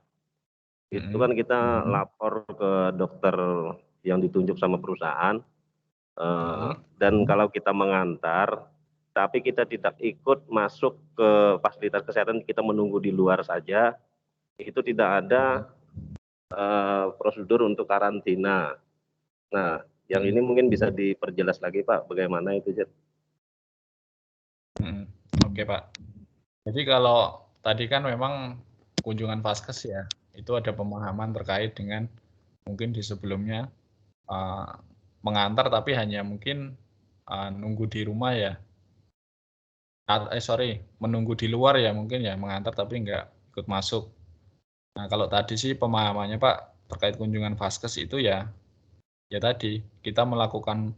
itu kan kita lapor ke dokter yang ditunjuk sama perusahaan, dan kalau kita mengantar, tapi kita tidak ikut masuk ke fasilitas kesehatan, kita menunggu di luar saja, itu tidak ada prosedur untuk karantina. Nah, yang ini mungkin bisa diperjelas lagi Pak, bagaimana itu Jet? Oke Pak. Jadi kalau tadi kan memang kunjungan Vaskes ya, itu ada pemahaman terkait dengan mungkin di sebelumnya mengantar tapi hanya mungkin nunggu di rumah ya. Menunggu di luar ya mungkin ya, mengantar tapi nggak ikut masuk. Nah kalau tadi sih pemahamannya Pak terkait kunjungan Vaskes itu ya tadi kita melakukan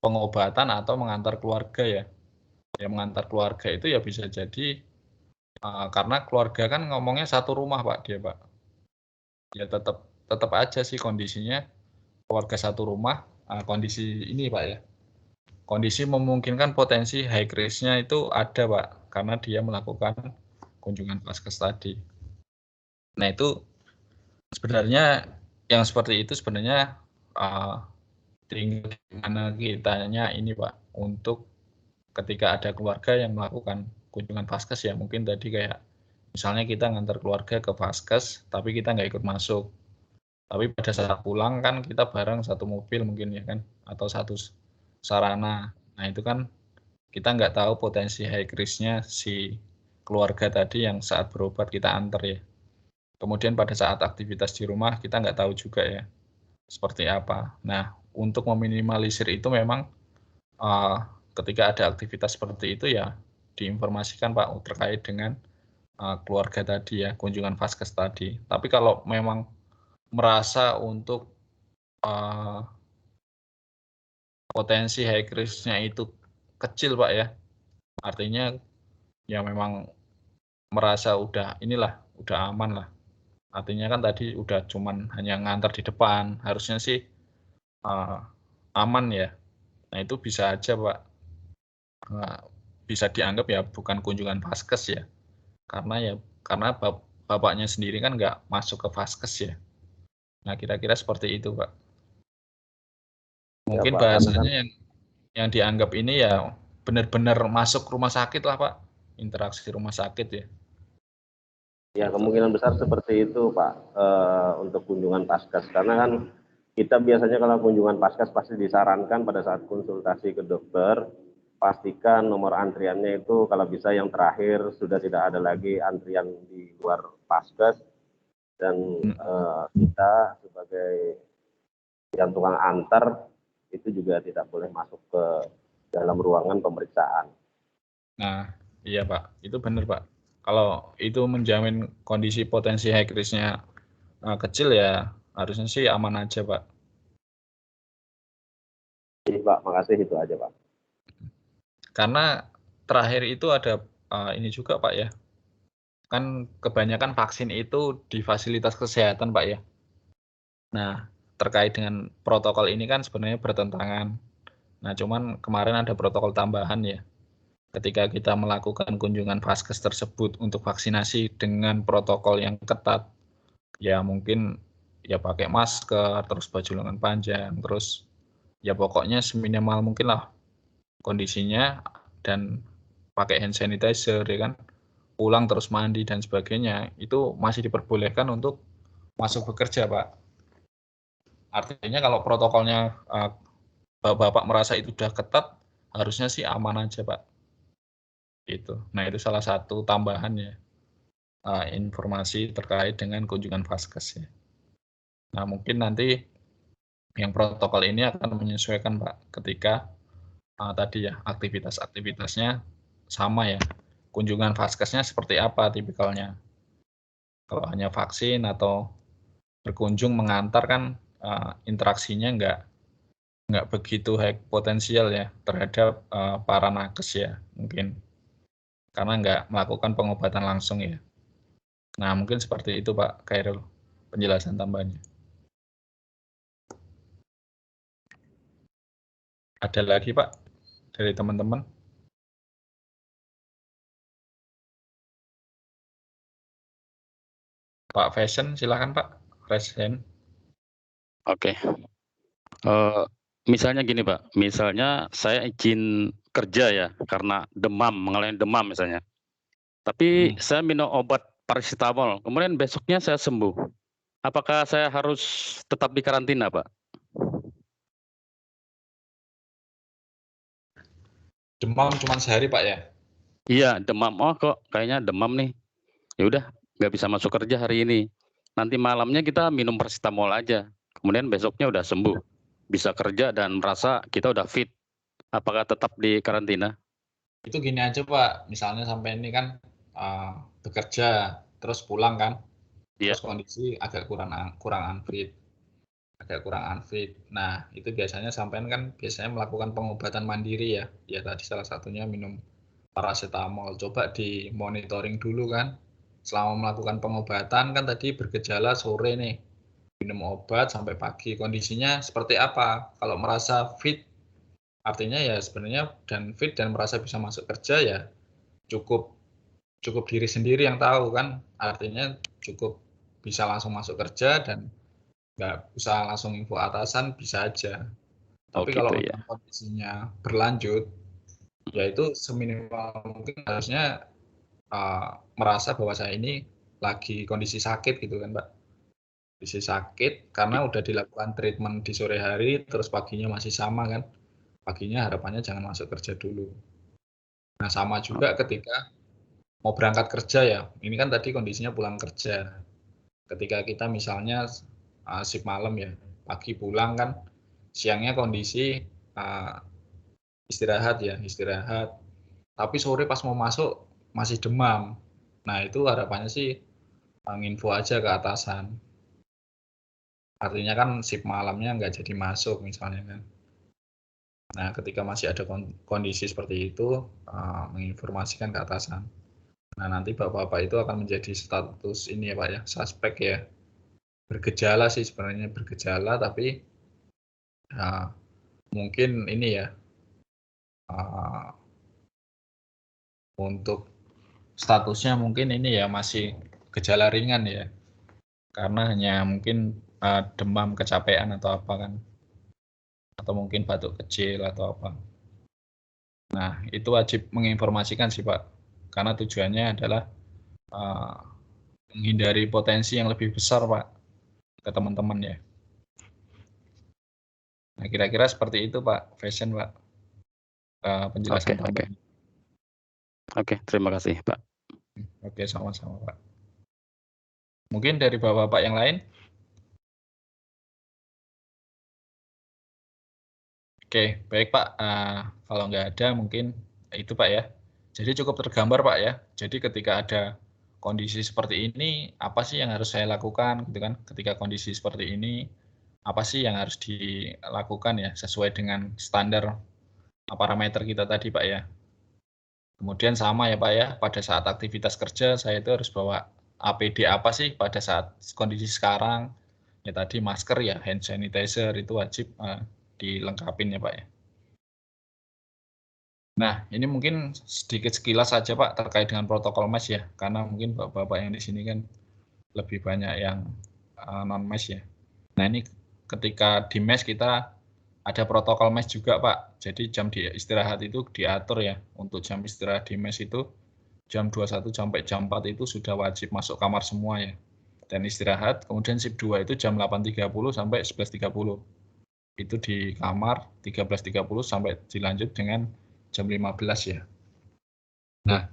pengobatan atau mengantar keluarga ya. Ya mengantar keluarga itu ya bisa jadi karena keluarga kan ngomongnya satu rumah Pak dia Pak. Ya tetap aja sih kondisinya keluarga satu rumah, kondisi ini Pak ya. Kondisi memungkinkan potensi high risk-nya itu ada Pak, karena dia melakukan kunjungan vaskes tadi. Nah itu sebenarnya yang seperti itu sebenarnya tinggal gimana kitanya ini Pak, untuk ketika ada keluarga yang melakukan kunjungan vaskes ya, mungkin tadi kayak misalnya kita ngantar keluarga ke vaskes, tapi kita nggak ikut masuk. Tapi pada saat pulang kan kita bareng satu mobil mungkin ya kan, atau satu sarana. Nah itu kan kita nggak tahu potensi high risk-nya si keluarga tadi yang saat berobat kita antar ya. Kemudian pada saat aktivitas di rumah kita nggak tahu juga ya seperti apa. Nah untuk meminimalisir itu memang ketika ada aktivitas seperti itu ya diinformasikan Pak terkait dengan keluarga tadi ya, kunjungan vaskes tadi. Tapi kalau memang merasa untuk potensi high risk-nya itu kecil Pak ya, artinya ya memang merasa udah inilah, udah aman lah. Artinya kan tadi udah cuman hanya ngantar di depan, harusnya sih aman ya. Nah itu bisa aja Pak, bisa dianggap ya bukan kunjungan vaskes ya. Karena bapaknya sendiri kan nggak masuk ke vaskes ya. Nah kira-kira seperti itu Pak. Mungkin Pak, bahasanya yang dianggap ini ya benar-benar masuk rumah sakit lah Pak, interaksi rumah sakit ya. Ya kemungkinan besar seperti itu Pak, untuk kunjungan vaskes, karena kan kita biasanya kalau kunjungan vaskes pasti disarankan pada saat konsultasi ke dokter, pastikan nomor antriannya itu kalau bisa yang terakhir, sudah tidak ada lagi antrian di luar vaskes, dan kita sebagai yang tukang antar itu juga tidak boleh masuk ke dalam ruangan pemeriksaan. Nah, iya Pak, itu benar Pak. Kalau itu menjamin kondisi potensi high risk-nya kecil ya harusnya sih aman aja Pak. Jadi Pak, makasih itu aja Pak. Karena terakhir itu ada ini juga Pak ya, kan kebanyakan vaksin itu di fasilitas kesehatan Pak ya. Nah, terkait dengan protokol ini kan sebenarnya bertentangan. Nah, cuman kemarin ada protokol tambahan ya. Ketika kita melakukan kunjungan vaskes tersebut untuk vaksinasi dengan protokol yang ketat, ya mungkin ya pakai masker, terus baju lengan panjang, terus ya pokoknya seminimal mungkin lah kondisinya, dan pakai hand sanitizer ya kan, pulang terus mandi dan sebagainya, itu masih diperbolehkan untuk masuk bekerja Pak. Artinya kalau protokolnya Bapak merasa itu sudah ketat, harusnya sih aman aja Pak. Gitu. Nah itu salah satu tambahan ya, informasi terkait dengan kunjungan vaskes ya. Nah mungkin nanti yang protokol ini akan menyesuaikan Pak ketika tadi ya aktivitas-aktivitasnya sama ya. Kunjungan vaskesnya seperti apa tipikalnya. Kalau hanya vaksin atau berkunjung mengantar kan interaksinya nggak begitu high potensial ya terhadap para nakes ya mungkin. Karena nggak melakukan pengobatan langsung ya. Nah mungkin seperti itu Pak Khairul penjelasan tambahannya. Ada lagi Pak dari teman-teman? Pak Fashion silakan Pak. Fashion. Oke. Misalnya gini Pak, misalnya saya izin kerja ya karena demam, mengalami demam misalnya. Tapi saya minum obat paracetamol, kemudian besoknya saya sembuh. Apakah saya harus tetap di karantina Pak? Demam cuma sehari Pak ya? Iya, demam. Oh kok kayaknya demam nih. Ya udah, nggak bisa masuk kerja hari ini. Nanti malamnya kita minum paracetamol aja. Kemudian besoknya udah sembuh. Bisa kerja dan merasa kita udah fit. Apakah tetap di karantina? Itu gini aja Pak, misalnya sampai ini kan bekerja terus pulang kan, Iya. terus kondisi agak kurang unfit. agak kurang unfit. Nah, itu biasanya sampean kan biasanya melakukan pengobatan mandiri ya. Ya tadi salah satunya minum paracetamol. Coba dimonitoring dulu kan. Selama melakukan pengobatan kan tadi bergejala sore nih. Minum obat sampai pagi. Kondisinya seperti apa? Kalau merasa fit, artinya ya sebenarnya dan fit dan merasa bisa masuk kerja ya cukup diri sendiri yang tahu kan. Artinya cukup bisa langsung masuk kerja dan nggak usah langsung info atasan, bisa aja. Oh Tapi gitu kalau ya. udah kondisinya berlanjut, ya itu seminimal mungkin harusnya merasa bahwa saya ini lagi kondisi sakit gitu kan, Mbak. Kondisi sakit karena udah dilakukan treatment di sore hari, terus paginya masih sama kan. Paginya harapannya jangan masuk kerja dulu. Nah, sama juga ketika mau berangkat kerja ya. Ini kan tadi kondisinya pulang kerja. Ketika kita misalnya shift malam ya, pagi pulang kan, siangnya kondisi istirahat ya, istirahat. Tapi sore pas mau masuk masih demam. Nah itu harapannya sih nginfo aja ke atasan. Artinya kan shift malamnya nggak jadi masuk misalnya kan. Nah ketika masih ada kondisi seperti itu, menginformasikan ke atasan. Nah nanti bapak-bapak itu akan menjadi status ini ya Pak ya, suspek ya. Bergejala sih sebenarnya bergejala tapi mungkin ini ya untuk statusnya mungkin ini ya masih gejala ringan ya karena hanya mungkin demam kecapean atau apa kan atau mungkin batuk kecil atau apa. Nah itu wajib menginformasikan sih Pak karena tujuannya adalah menghindari potensi yang lebih besar Pak ke teman-teman ya. Nah kira-kira seperti itu Pak Fashion Pak penjelasan tambahan. Oke, terima kasih Pak. Oke sama-sama Pak. Mungkin dari bapak-bapak yang lain? Oke, baik Pak. Kalau nggak ada mungkin itu Pak ya. Jadi cukup tergambar Pak ya. Jadi ketika ada kondisi seperti ini, apa sih yang harus saya lakukan gitu kan? Ketika kondisi seperti ini, apa sih yang harus dilakukan ya sesuai dengan standar parameter kita tadi Pak ya. Kemudian sama ya Pak ya, pada saat aktivitas kerja saya itu harus bawa APD apa sih pada saat kondisi sekarang. Ya tadi masker ya, hand sanitizer itu wajib dilengkapin ya Pak ya. Nah, ini mungkin sedikit sekilas saja Pak terkait dengan protokol MES ya, karena mungkin Bapak-bapak yang di sini kan lebih banyak yang non-MES ya. Nah, ini ketika di MES kita ada protokol MES juga Pak. Jadi jam istirahat itu diatur ya. Untuk jam istirahat di MES itu jam 21 sampai jam 4 itu sudah wajib masuk kamar semua ya. Dan istirahat, kemudian shift 2 itu jam 8.30 sampai 11.30. Itu di kamar 13.30 sampai dilanjut dengan jam 15 ya. Nah,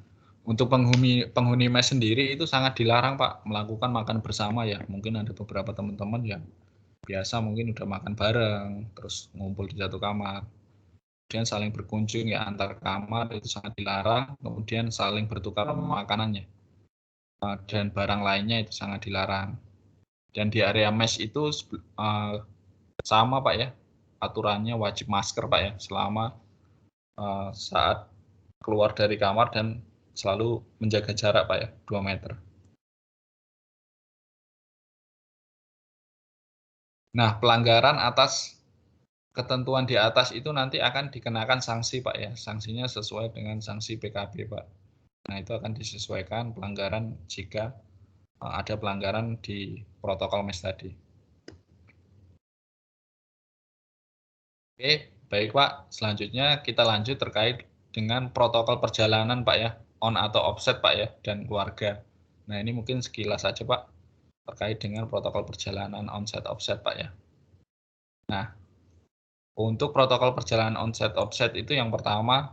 untuk penghuni MES sendiri itu sangat dilarang Pak melakukan makan bersama ya. Mungkin ada beberapa teman-teman yang biasa mungkin udah makan bareng, terus ngumpul di satu kamar. Kemudian saling berkunjung ya antar kamar itu sangat dilarang. Kemudian saling bertukar makanannya dan barang lainnya itu sangat dilarang. Dan di area MES itu sama Pak ya, aturannya wajib masker Pak ya selama saat keluar dari kamar dan selalu menjaga jarak Pak ya, 2 meter. Nah, pelanggaran atas ketentuan di atas itu nanti akan dikenakan sanksi Pak ya, sanksinya sesuai dengan sanksi PKB Pak. Nah, itu akan disesuaikan pelanggaran jika ada pelanggaran di protokol MES tadi. Oke, baik Pak. Selanjutnya kita lanjut terkait dengan protokol perjalanan Pak ya, on atau offset Pak ya, dan keluarga. Nah, ini mungkin sekilas saja Pak, terkait dengan protokol perjalanan onset offset Pak ya. Nah, untuk protokol perjalanan onset offset itu yang pertama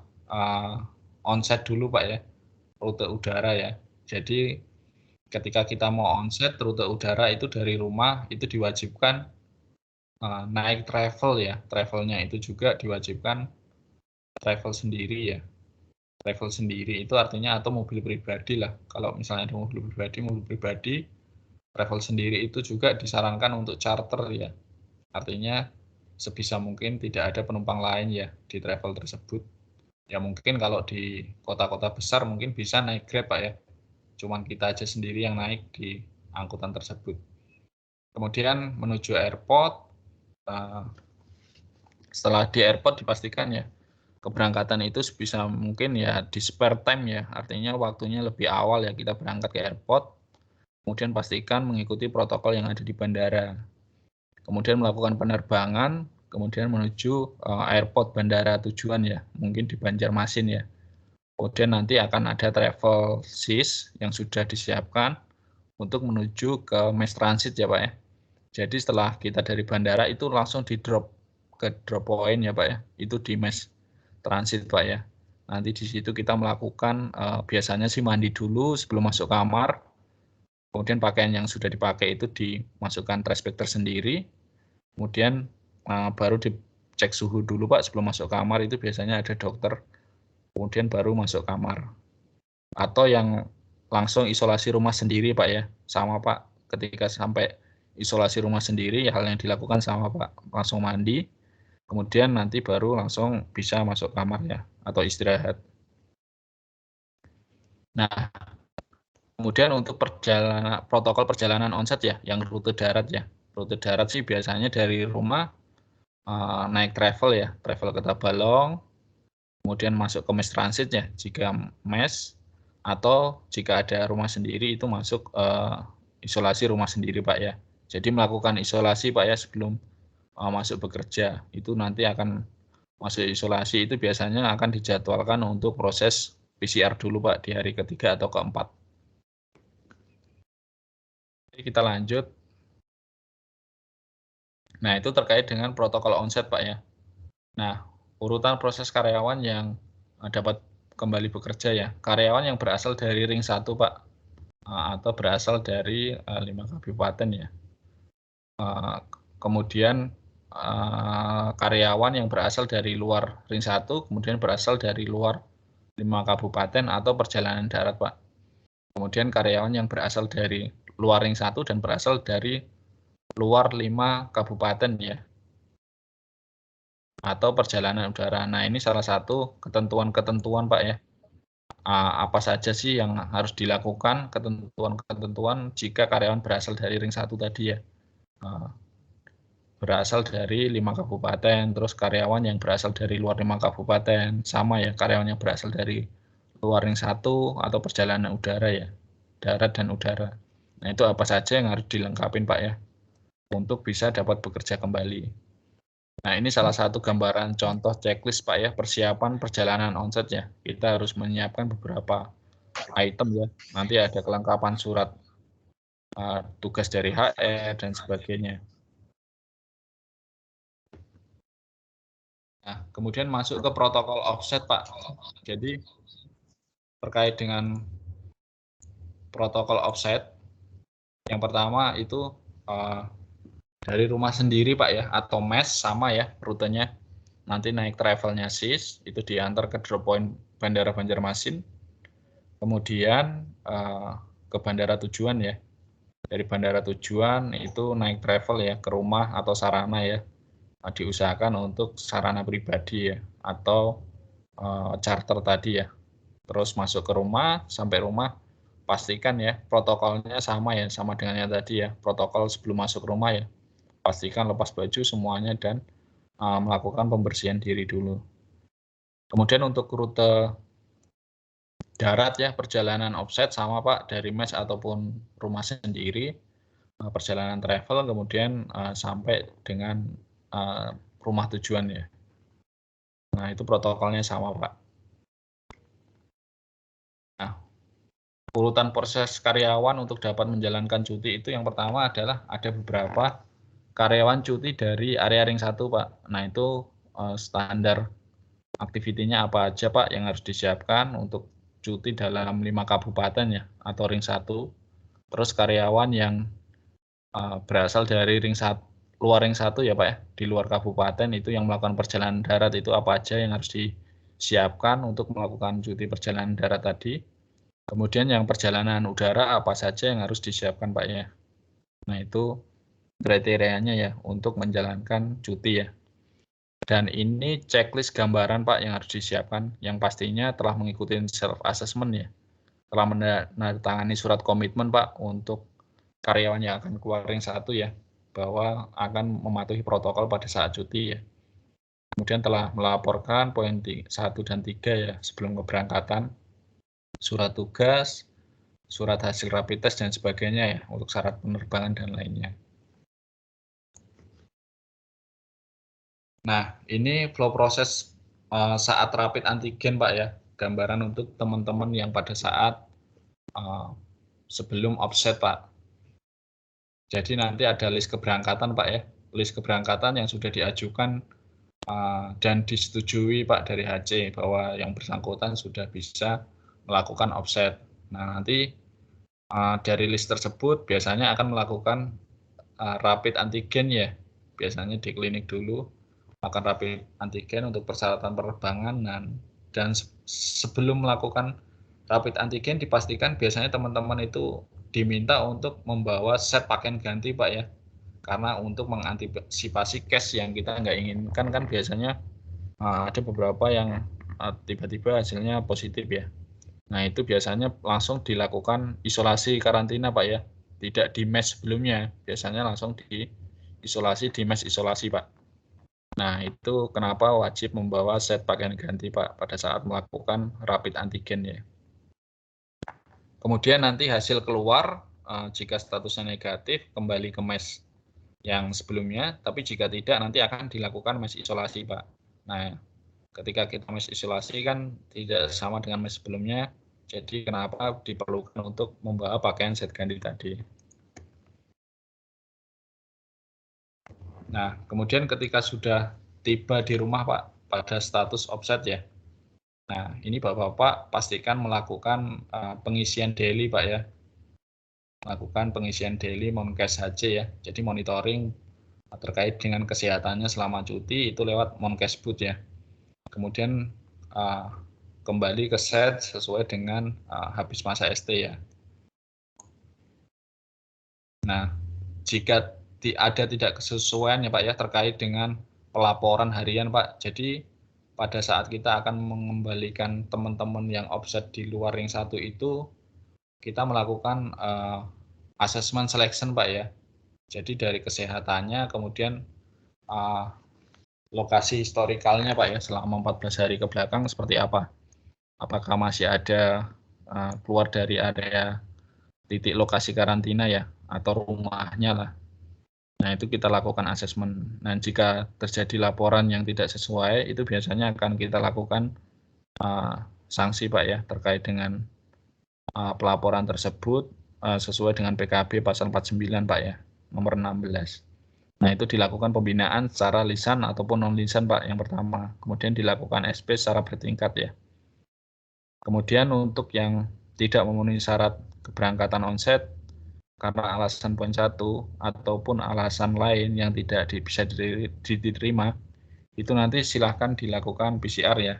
onset dulu Pak ya, rute udara ya. Jadi ketika kita mau onset rute udara itu dari rumah itu diwajibkan naik travel ya, travelnya itu juga diwajibkan travel sendiri ya. Travel sendiri itu artinya atau mobil pribadi lah. Kalau misalnya ada mobil pribadi, travel sendiri itu juga disarankan untuk charter ya. Artinya sebisa mungkin tidak ada penumpang lain ya di travel tersebut. Ya mungkin kalau di kota-kota besar mungkin bisa naik Grab Pak ya. Cuman kita aja sendiri yang naik di angkutan tersebut. Kemudian menuju airport, setelah di airport dipastikan ya keberangkatan itu sebisa mungkin ya di spare time ya, artinya waktunya lebih awal ya kita berangkat ke airport, kemudian pastikan mengikuti protokol yang ada di bandara. Kemudian melakukan penerbangan, kemudian menuju airport bandara tujuan ya, mungkin di Banjarmasin ya. Kemudian nanti akan ada travel SIS yang sudah disiapkan untuk menuju ke mass transit ya Pak ya. Jadi setelah kita dari bandara itu langsung di drop ke drop point ya Pak ya, itu di mass transit Pak ya. Nanti di situ kita melakukan biasanya sih mandi dulu sebelum masuk kamar. Kemudian pakaian yang sudah dipakai itu dimasukkan trash bag tersendiri. Kemudian baru dicek suhu dulu Pak sebelum masuk kamar, itu biasanya ada dokter. Kemudian baru masuk kamar. Atau yang langsung isolasi rumah sendiri Pak ya. Sama Pak, ketika sampai isolasi rumah sendiri hal yang dilakukan sama Pak, langsung mandi. Kemudian nanti baru langsung bisa masuk kamar ya, atau istirahat. Nah, kemudian untuk protokol perjalanan onset ya, yang rute darat ya. Rute darat sih biasanya dari rumah naik travel ya, travel ke Tabalong, kemudian masuk ke mass transit ya, jika mass, atau jika ada rumah sendiri itu masuk isolasi rumah sendiri Pak ya. Jadi melakukan isolasi Pak ya sebelum masuk bekerja, itu nanti akan masuk isolasi itu biasanya akan dijadwalkan untuk proses PCR dulu Pak di hari ketiga atau keempat. Jadi kita lanjut. Nah itu terkait dengan protokol onset Pak ya. Nah urutan proses karyawan yang dapat kembali bekerja ya. Karyawan yang berasal dari ring 1 Pak, atau berasal dari 5 kabupaten ya. Kemudian karyawan yang berasal dari luar ring 1, kemudian berasal dari luar 5 kabupaten atau perjalanan darat Pak. Kemudian karyawan yang berasal dari luar ring 1 dan berasal dari luar 5 kabupaten ya, atau perjalanan udara. Nah ini salah satu ketentuan-ketentuan Pak ya. Apa saja sih yang harus dilakukan, ketentuan-ketentuan jika karyawan berasal dari ring 1 tadi ya. Berasal dari 5 kabupaten, terus karyawan yang berasal dari luar 5 kabupaten, sama ya karyawan yang berasal dari luar ring 1 atau perjalanan udara ya, darat dan udara. Nah itu apa saja yang harus dilengkapi Pak ya, untuk bisa dapat bekerja kembali. Nah ini salah satu gambaran contoh checklist Pak ya, persiapan perjalanan onset ya. Kita harus menyiapkan beberapa item ya, nanti ada kelengkapan surat tugas dari HR dan sebagainya. Nah, kemudian masuk ke protokol offset, Pak. Jadi, terkait dengan protokol offset, yang pertama itu dari rumah sendiri, Pak ya, atau mes, sama ya rutenya. Nanti naik travelnya SIS, itu diantar ke drop point Bandara Banjarmasin. Kemudian ke bandara tujuan ya. Dari bandara tujuan itu naik travel ya, ke rumah atau sarana ya. Diusahakan untuk sarana pribadi ya, atau charter tadi ya. Terus masuk ke rumah, sampai rumah pastikan ya protokolnya sama ya, sama dengan yang tadi ya, protokol sebelum masuk rumah ya. Pastikan lepas baju semuanya dan melakukan pembersihan diri dulu. Kemudian untuk rute darat ya, perjalanan offset sama Pak, dari mes ataupun rumah sendiri, perjalanan travel, kemudian sampai dengan rumah tujuan ya. Nah itu protokolnya sama Pak. Nah, urutan proses karyawan untuk dapat menjalankan cuti itu yang pertama adalah ada beberapa karyawan cuti dari area ring 1 Pak. Nah itu standar aktivitinya apa aja Pak yang harus disiapkan untuk cuti dalam 5 kabupaten ya, atau ring 1. Terus karyawan yang berasal dari ring 1, luar ring 1 ya Pak ya, di luar kabupaten itu yang melakukan perjalanan darat itu apa aja yang harus disiapkan untuk melakukan cuti perjalanan darat tadi. Kemudian yang perjalanan udara apa saja yang harus disiapkan Pak ya. Nah itu kriterianya ya untuk menjalankan cuti ya. Dan ini checklist gambaran Pak yang harus disiapkan, yang pastinya telah mengikuti self assessment ya, telah menandatangani surat komitmen Pak untuk karyawan yang akan keluar ring 1 ya, bahwa akan mematuhi protokol pada saat cuti ya. Kemudian telah melaporkan poin 1 dan 3 ya sebelum keberangkatan, surat tugas, surat hasil rapid test dan sebagainya ya untuk syarat penerbangan dan lainnya. Nah, ini flow proses saat rapid antigen Pak ya, gambaran untuk teman-teman yang pada saat sebelum offset Pak. Jadi nanti ada list keberangkatan Pak ya, list keberangkatan yang sudah diajukan dan disetujui Pak dari HC bahwa yang bersangkutan sudah bisa melakukan offset. Nah, nanti dari list tersebut biasanya akan melakukan rapid antigen ya, biasanya di klinik dulu melakukan rapid antigen untuk persyaratan penerbangan, dan sebelum melakukan rapid antigen dipastikan biasanya teman-teman itu diminta untuk membawa set pakaian ganti Pak ya, karena untuk mengantisipasi case yang kita nggak inginkan kan biasanya ada beberapa yang tiba-tiba hasilnya positif ya. Nah itu biasanya langsung dilakukan isolasi karantina Pak ya, tidak di mes sebelumnya, biasanya langsung diisolasi di mes isolasi Pak. Nah itu kenapa wajib membawa set pakaian ganti Pak pada saat melakukan rapid antigen ya. Kemudian nanti hasil keluar, jika statusnya negatif kembali ke mes yang sebelumnya, tapi jika tidak nanti akan dilakukan mes isolasi Pak. Nah ketika kita mes isolasi kan tidak sama dengan mes sebelumnya, jadi kenapa diperlukan untuk membawa pakaian set ganti tadi. Nah kemudian ketika sudah tiba di rumah Pak pada status offset ya, nah ini Bapak-Bapak pastikan melakukan pengisian daily Pak ya, melakukan pengisian daily Monkes HC ya, jadi monitoring terkait dengan kesehatannya selama cuti itu lewat Monkesboot ya. Kemudian kembali ke set sesuai dengan habis masa ST ya. Nah, jika ada tidak kesesuaian ya Pak ya terkait dengan pelaporan harian Pak, jadi pada saat kita akan mengembalikan teman-teman yang offset di luar ring 1 itu, kita melakukan assessment selection Pak ya. Jadi dari kesehatannya, kemudian lokasi historikalnya Pak ya selama 14 hari ke belakang seperti apa. Apakah masih ada keluar dari area titik lokasi karantina ya, atau rumahnya lah. Nah itu kita lakukan asesmen. Nah jika terjadi laporan yang tidak sesuai, itu biasanya akan kita lakukan sanksi Pak ya, terkait dengan pelaporan tersebut sesuai dengan PKB pasal 49 Pak ya, nomor 16. Nah itu dilakukan pembinaan secara lisan ataupun non lisan Pak yang pertama. Kemudian dilakukan SP secara bertingkat ya. Kemudian untuk yang tidak memenuhi syarat keberangkatan onset karena alasan poin 1 ataupun alasan lain yang tidak bisa diterima, itu nanti silahkan dilakukan PCR ya,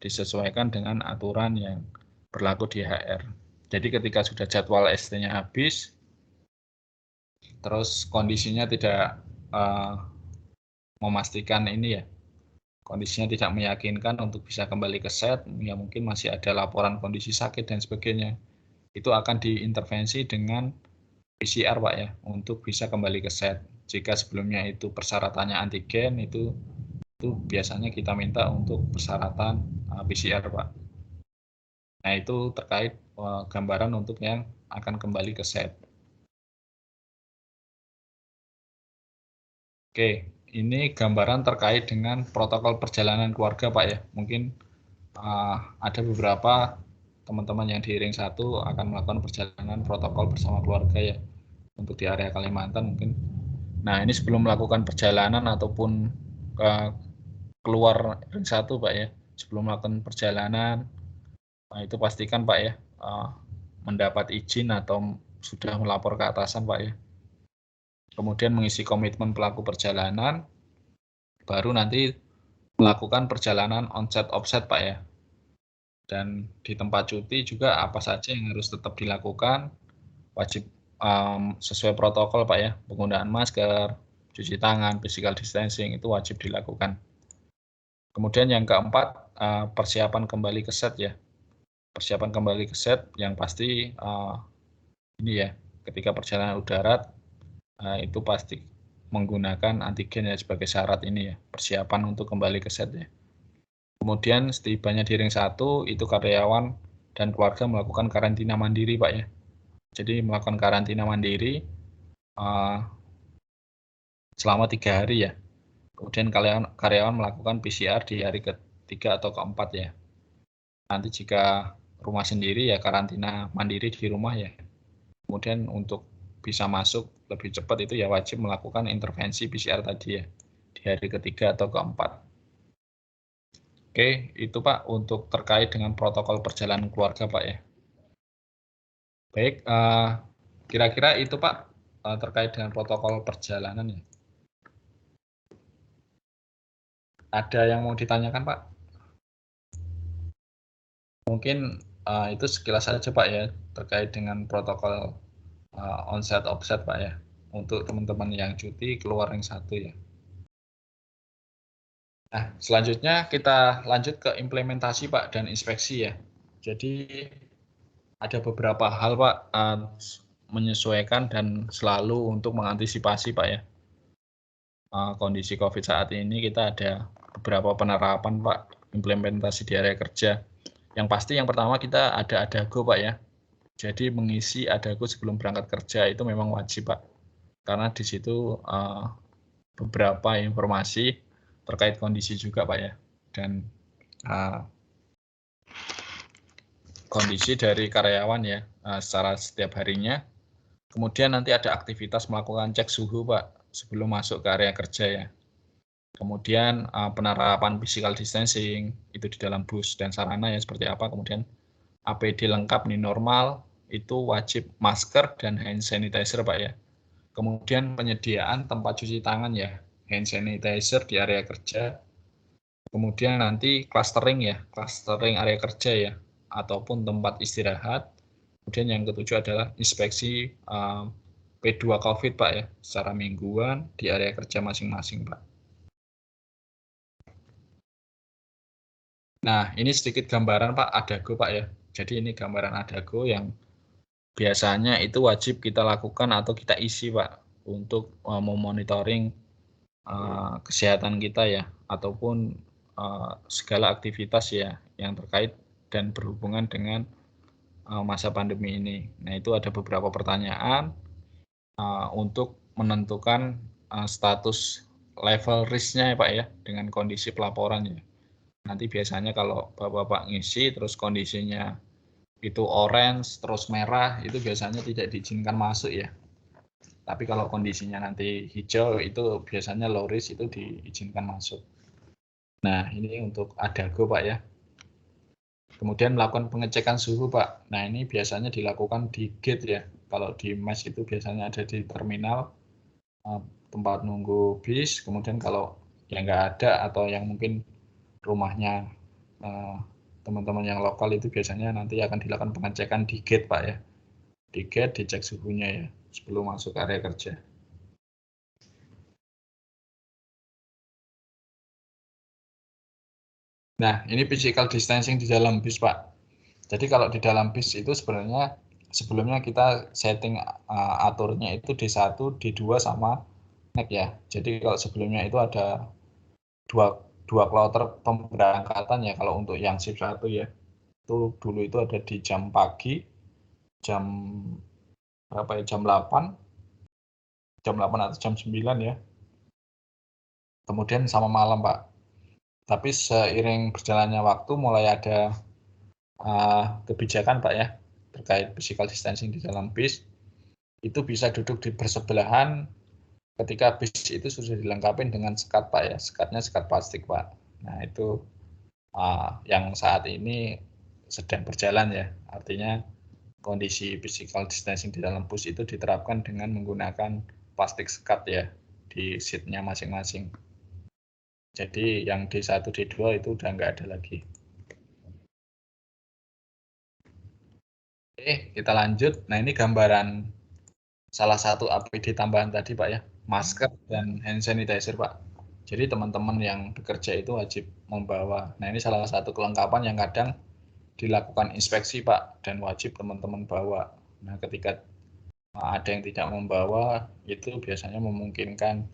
disesuaikan dengan aturan yang berlaku di HR. Jadi ketika sudah jadwal ST-nya habis, terus kondisinya tidak memastikan ini ya, kondisinya tidak meyakinkan untuk bisa kembali ke set, ya mungkin masih ada laporan kondisi sakit dan sebagainya, itu akan diintervensi dengan PCR Pak ya, untuk bisa kembali ke set. Jika sebelumnya itu persyaratannya antigen, itu biasanya kita minta untuk persyaratan PCR Pak. Nah itu terkait gambaran untuk yang akan kembali ke set. Oke, ini gambaran terkait dengan protokol perjalanan keluarga Pak ya. Mungkin ada beberapa teman-teman yang di ring 1 akan melakukan perjalanan protokol bersama keluarga ya, untuk di area Kalimantan mungkin. Nah ini sebelum melakukan perjalanan ataupun keluar ring 1 Pak ya, sebelum melakukan perjalanan, nah itu pastikan Pak ya mendapat izin atau sudah melapor ke atasan Pak ya. Kemudian mengisi komitmen pelaku perjalanan, baru nanti melakukan perjalanan onset offset Pak ya. Dan di tempat cuti juga apa saja yang harus tetap dilakukan, wajib sesuai protokol Pak ya, penggunaan masker, cuci tangan, physical distancing itu wajib dilakukan. Kemudian yang keempat, persiapan kembali ke set ya. Persiapan kembali ke set yang pasti ini ya, ketika perjalanan udara itu pasti menggunakan antigen ya sebagai syarat ini ya, persiapan untuk kembali ke set ya. Kemudian setibanya di ring 1 itu karyawan dan keluarga melakukan karantina mandiri Pak ya. Jadi melakukan karantina mandiri selama 3 hari ya. Kemudian karyawan melakukan PCR di hari ke-3 atau ke-4 ya. Nanti jika rumah sendiri ya karantina mandiri di rumah ya. Kemudian untuk bisa masuk lebih cepat itu ya wajib melakukan intervensi PCR tadi ya di hari ke-3 atau ke-4. Oke, itu Pak untuk terkait dengan protokol perjalanan keluarga Pak ya. Baik, kira-kira itu Pak terkait dengan protokol perjalanan ya. Ada yang mau ditanyakan Pak? Mungkin itu sekilas saja Pak ya terkait dengan protokol onsite offset Pak ya untuk teman-teman yang cuti keluar ring 1 ya. Nah, selanjutnya kita lanjut ke implementasi Pak dan inspeksi ya. Jadi ada beberapa hal Pak menyesuaikan dan selalu untuk mengantisipasi Pak ya. Kondisi COVID saat ini kita ada beberapa penerapan Pak implementasi di area kerja. Yang pasti yang pertama kita ada adago Pak ya. Jadi mengisi adago sebelum berangkat kerja itu memang wajib Pak. Karena di situ beberapa informasi terkait kondisi juga Pak ya, dan kondisi dari karyawan ya secara setiap harinya. Kemudian nanti ada aktivitas melakukan cek suhu Pak sebelum masuk ke area kerja ya. Kemudian penerapan physical distancing itu di dalam bus dan sarana ya seperti apa. Kemudian APD lengkap nih normal itu wajib masker dan hand sanitizer Pak ya. Kemudian penyediaan tempat cuci tangan ya, hand sanitizer di area kerja. Kemudian nanti clustering ya, clustering area kerja ya, ataupun tempat istirahat. Kemudian yang ketujuh adalah inspeksi P2 COVID Pak ya, secara mingguan di area kerja masing-masing Pak. Nah, ini sedikit gambaran Pak adago Pak ya. Jadi ini gambaran adago yang biasanya itu wajib kita lakukan atau kita isi Pak untuk memonitoring kesehatan kita ya, ataupun segala aktivitas ya yang terkait dan berhubungan dengan masa pandemi ini. Nah, itu ada beberapa pertanyaan untuk menentukan status level risk-nya ya Pak ya, dengan kondisi pelaporan ya. Nanti biasanya kalau Bapak ngisi terus kondisinya itu orange terus merah, itu biasanya tidak diizinkan masuk ya. Tapi kalau kondisinya nanti hijau itu biasanya low risk, itu diizinkan masuk. Nah, ini untuk adago Pak ya. Kemudian melakukan pengecekan suhu Pak. Nah, ini biasanya dilakukan di gate ya. Kalau di MES itu biasanya ada di terminal tempat nunggu bis. Kemudian kalau yang nggak ada atau yang mungkin rumahnya teman-teman yang lokal itu biasanya nanti akan dilakukan pengecekan di gate Pak ya. Di gate dicek suhunya ya sebelum masuk area kerja. Nah, ini physical distancing di dalam bis, Pak. Jadi kalau di dalam bis itu sebenarnya sebelumnya kita setting aturnya itu D1, D2 sama NEC ya. Jadi kalau sebelumnya itu ada dua kloter pemberangkatan ya kalau untuk yang shift 1 ya. Itu dulu itu ada di jam pagi, jam berapa ya? Jam 8 atau jam 9 ya. Kemudian sama malam, Pak. Tapi seiring berjalannya waktu mulai ada kebijakan Pak ya terkait physical distancing di dalam bis, itu bisa duduk di bersebelahan ketika bis itu sudah dilengkapi dengan sekat Pak ya, sekatnya sekat plastik Pak. Nah itu yang saat ini sedang berjalan ya, artinya kondisi physical distancing di dalam bus itu diterapkan dengan menggunakan plastik sekat ya di seatnya masing-masing. Jadi yang D1, D2 itu udah nggak ada lagi. Oke, kita lanjut. Nah, ini gambaran salah satu APD tambahan tadi Pak ya, masker dan hand sanitizer Pak. Jadi teman-teman yang bekerja itu wajib membawa. Nah ini salah satu kelengkapan yang kadang dilakukan inspeksi Pak dan wajib teman-teman bawa. Nah ketika ada yang tidak membawa itu biasanya memungkinkan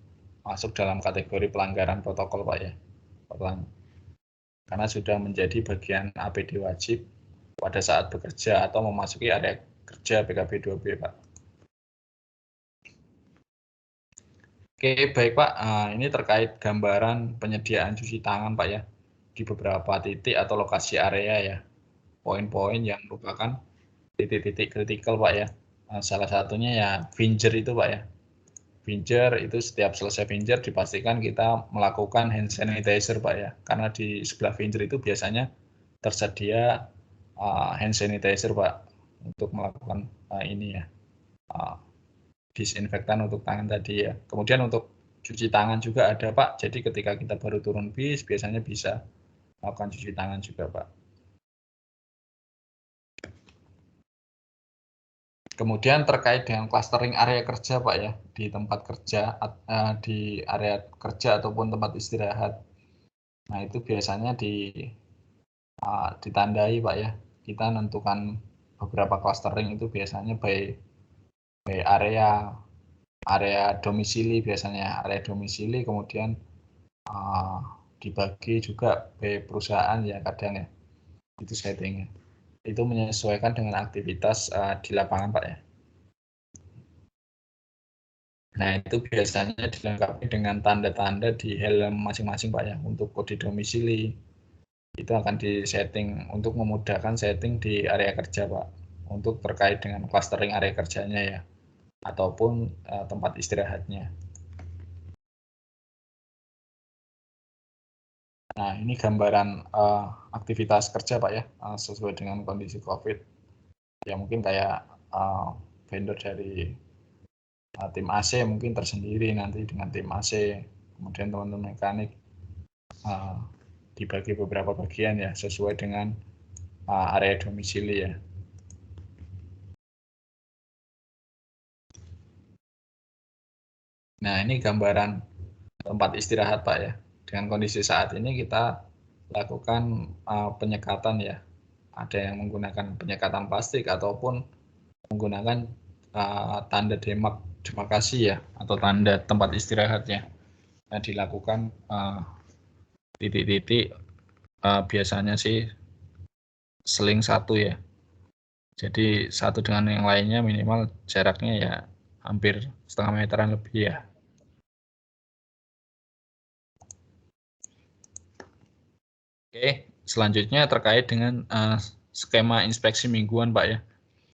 masuk dalam kategori pelanggaran protokol Pak ya. Karena sudah menjadi bagian APD wajib pada saat bekerja atau memasuki area kerja PKB 2B Pak. Oke, baik Pak. Ini terkait gambaran penyediaan cuci tangan Pak ya di beberapa titik atau lokasi area ya. Poin-poin yang merupakan titik-titik kritikal Pak ya. Salah satunya ya finger itu Pak ya. Finger itu setiap selesai finger dipastikan kita melakukan hand sanitizer Pak ya. Karena di sebelah finger itu biasanya tersedia hand sanitizer Pak untuk melakukan ini ya. Disinfektan untuk tangan tadi ya. Kemudian untuk cuci tangan juga ada Pak. Jadi ketika kita baru turun bis biasanya bisa melakukan cuci tangan juga Pak. Kemudian terkait dengan clustering area kerja Pak ya, di tempat kerja, di area kerja ataupun tempat istirahat. Nah itu biasanya ditandai Pak ya. Kita menentukan beberapa clustering itu biasanya by area domisili biasanya, area domisili kemudian dibagi juga by perusahaan ya kadang ya, itu settingnya. Itu menyesuaikan dengan aktivitas di lapangan Pak ya. Nah itu biasanya dilengkapi dengan tanda-tanda di helm masing-masing Pak ya, untuk kode domisili. Itu akan disetting untuk memudahkan setting di area kerja Pak, untuk terkait dengan clustering area kerjanya ya, ataupun tempat istirahatnya. Nah, ini gambaran aktivitas kerja Pak ya, sesuai dengan kondisi COVID. Ya mungkin kayak vendor dari tim AC mungkin tersendiri nanti dengan tim AC, kemudian teman-teman mekanik dibagi beberapa bagian ya, sesuai dengan area domisili ya. Nah, ini gambaran tempat istirahat Pak ya. Dengan kondisi saat ini kita lakukan penyekatan ya. Ada yang menggunakan penyekatan plastik ataupun menggunakan tanda demarkasi ya, atau tanda tempat istirahatnya. Nah, dilakukan titik-titik biasanya sih seling satu ya. Jadi satu dengan yang lainnya minimal jaraknya ya hampir setengah meteran lebih ya. Oke, selanjutnya terkait dengan skema inspeksi mingguan Pak ya.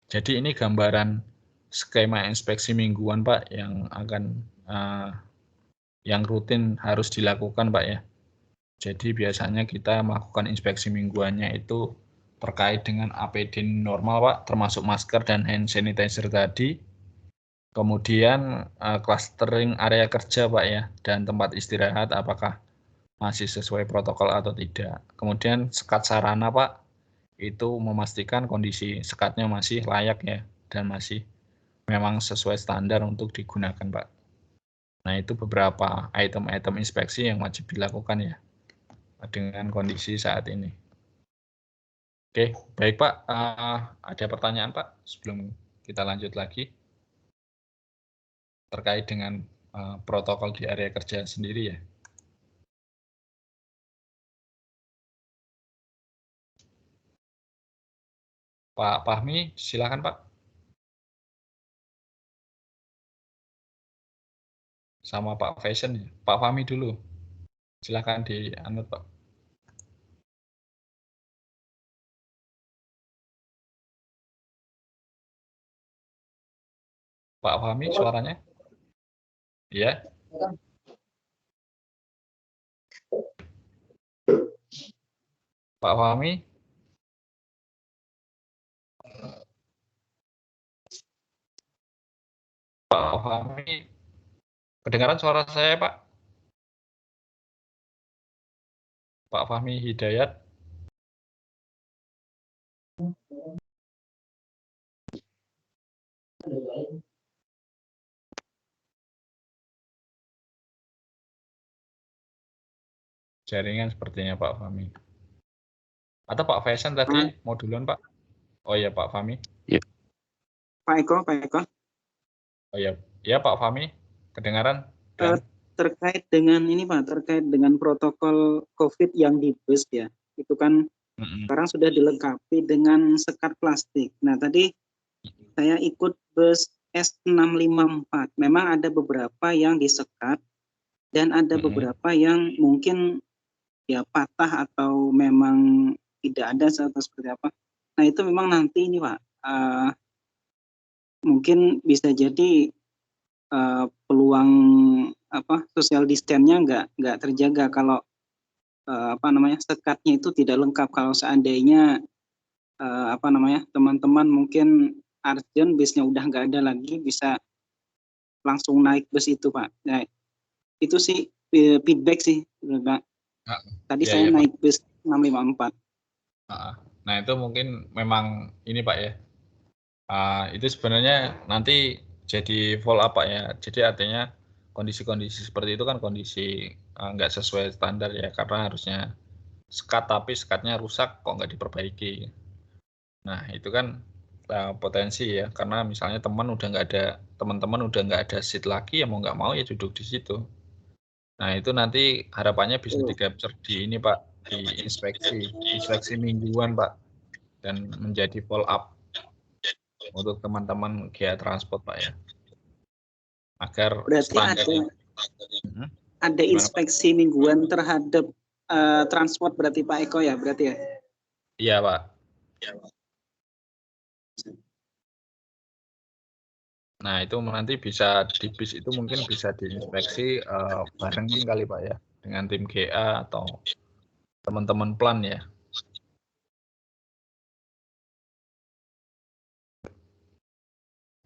Jadi ini gambaran skema inspeksi mingguan Pak yang akan yang rutin harus dilakukan Pak ya. Jadi biasanya kita melakukan inspeksi mingguannya itu terkait dengan APD normal Pak, termasuk masker dan hand sanitizer tadi. Kemudian clustering area kerja Pak ya, dan tempat istirahat apakah masih sesuai protokol atau tidak. Kemudian sekat sarana Pak, itu memastikan kondisi sekatnya masih layak ya, dan masih memang sesuai standar untuk digunakan Pak. Nah itu beberapa item-item inspeksi yang wajib dilakukan ya, dengan kondisi saat ini. Oke, baik Pak. Ada pertanyaan Pak sebelum kita lanjut lagi terkait dengan protokol di area kerja sendiri ya. Pak Fahmi, silakan Pak. Sama Pak Fashion ya. Pak Fahmi dulu. Silakan dianut Pak. Pak Fahmi suaranya? Ya. Pak Fahmi? Pak Fahmi, kedengaran suara saya Pak? Pak Fahmi Hidayat? jaringan sepertinya Pak Fahmi. Atau Pak Faisal tadi mau duluan Pak? Oh ya Pak Fahmi. Pak Eko. Oh ya, ya Pak Fahmi, kedengaran? Terkait dengan ini Pak, terkait dengan protokol COVID yang di bus ya, itu kan sekarang sudah dilengkapi dengan sekat plastik. Nah tadi saya ikut bus S654, memang ada beberapa yang disekat dan ada beberapa yang mungkin ya patah atau memang tidak ada atau seperti apa. Nah itu memang nanti ini Pak, mungkin bisa jadi peluang social distance-nya nggak terjaga kalau sekatnya itu tidak lengkap. Kalau seandainya teman-teman mungkin urgent busnya udah nggak ada lagi, bisa langsung naik bus itu Pak. Nah, itu sih feedback sih Pak. Tadi saya naik bus 654. Nah itu mungkin memang ini Pak ya. Itu sebenarnya nanti jadi follow up Pak ya. Jadi artinya kondisi-kondisi seperti itu kan kondisi nggak sesuai standar ya, karena harusnya sekat tapi sekatnya rusak kok nggak diperbaiki. Nah itu kan potensi ya, karena misalnya teman-teman udah nggak ada seat lagi, ya mau nggak mau ya duduk di situ. Nah itu nanti harapannya bisa di-capture di ini Pak, di inspeksi mingguan Pak, dan menjadi follow up untuk teman-teman GA Transport Pak ya, agar berarti ada inspeksi mingguan terhadap transport berarti Pak Eko ya berarti ya? Iya Pak. Nah itu nanti bisa di bis itu mungkin bisa diinspeksi barengan kali Pak ya, dengan tim GA atau teman-teman plan ya.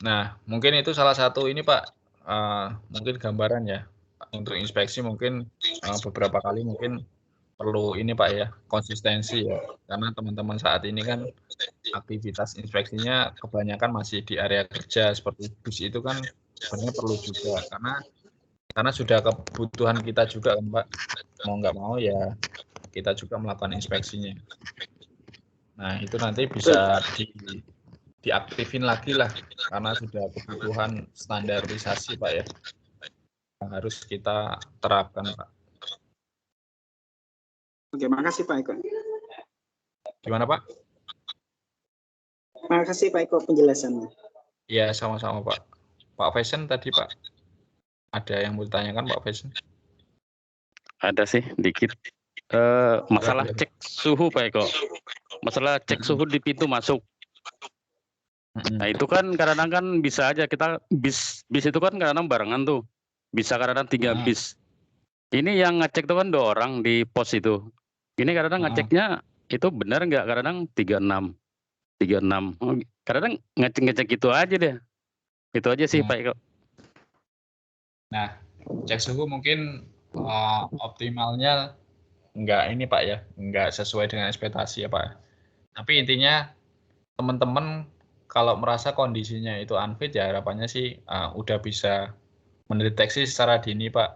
Nah mungkin itu salah satu ini Pak, mungkin gambaran ya, untuk inspeksi mungkin beberapa kali mungkin perlu ini Pak ya, konsistensi ya, karena teman-teman saat ini kan aktivitas inspeksinya kebanyakan masih di area kerja. Seperti bus itu kan sebenarnya perlu juga, karena sudah kebutuhan kita juga kan Pak, mau nggak mau ya kita juga melakukan inspeksinya. Nah itu nanti bisa diaktifin lagi lah, karena sudah kebutuhan standarisasi Pak ya, yang harus kita terapkan Pak. Oke, makasih Pak Eko. Gimana Pak? Makasih Pak Eko penjelasannya. Iya sama-sama Pak. Pak Faisal tadi Pak, ada yang mau ditanyakan Pak Faisal? Ada sih dikit. Masalah cek suhu Pak Eko. Masalah cek suhu di pintu masuk. Nah itu kan kadang-kadang kan bisa aja kita bis itu kan kadang-kadang barengan tuh. Bisa kadang-kadang 3 bis. Ini yang ngecek tuh kan 2 orang di pos itu. Ini kadang-kadang ngeceknya itu benar nggak? Kadang-kadang 36. Kadang-kadang ngecek gitu aja deh. Itu aja sih Pak Eko. Nah, cek suhu mungkin optimalnya enggak ini Pak ya, enggak sesuai dengan ekspektasi ya Pak. Tapi intinya teman-teman kalau merasa kondisinya itu unfit ya harapannya sih udah bisa mendeteksi secara dini Pak.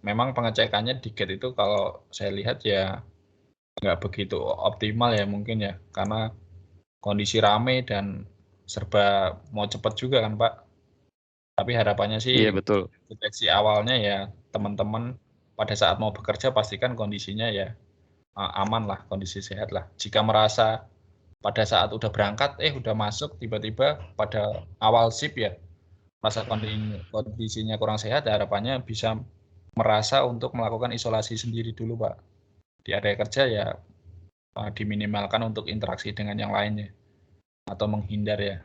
Memang pengecekannya di gate itu kalau saya lihat ya nggak begitu optimal ya mungkin ya, karena kondisi rame dan serba mau cepat juga kan Pak. Tapi harapannya sih iya betul. Deteksi awalnya ya teman-teman pada saat mau bekerja pastikan kondisinya ya aman lah, kondisi sehat lah. Jika merasa pada saat udah berangkat udah masuk tiba-tiba pada awal shift ya merasa kondisinya kurang sehat, ya harapannya bisa merasa untuk melakukan isolasi sendiri dulu Pak. Di area kerja ya diminimalkan untuk interaksi dengan yang lainnya atau menghindar ya,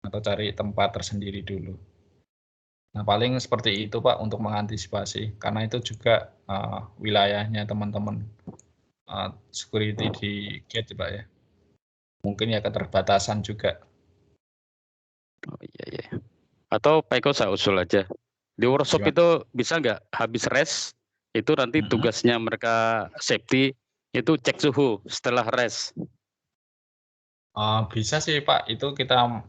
atau cari tempat tersendiri dulu. Nah paling seperti itu Pak untuk mengantisipasi, karena itu juga wilayahnya teman-teman security di gate Pak ya. Mungkin ya keterbatasan juga. Oh iya. Atau Pak Eko saya usul aja. Di workshop itu bisa nggak habis rest itu nanti tugasnya mereka safety itu cek suhu setelah rest. Bisa sih Pak, itu kita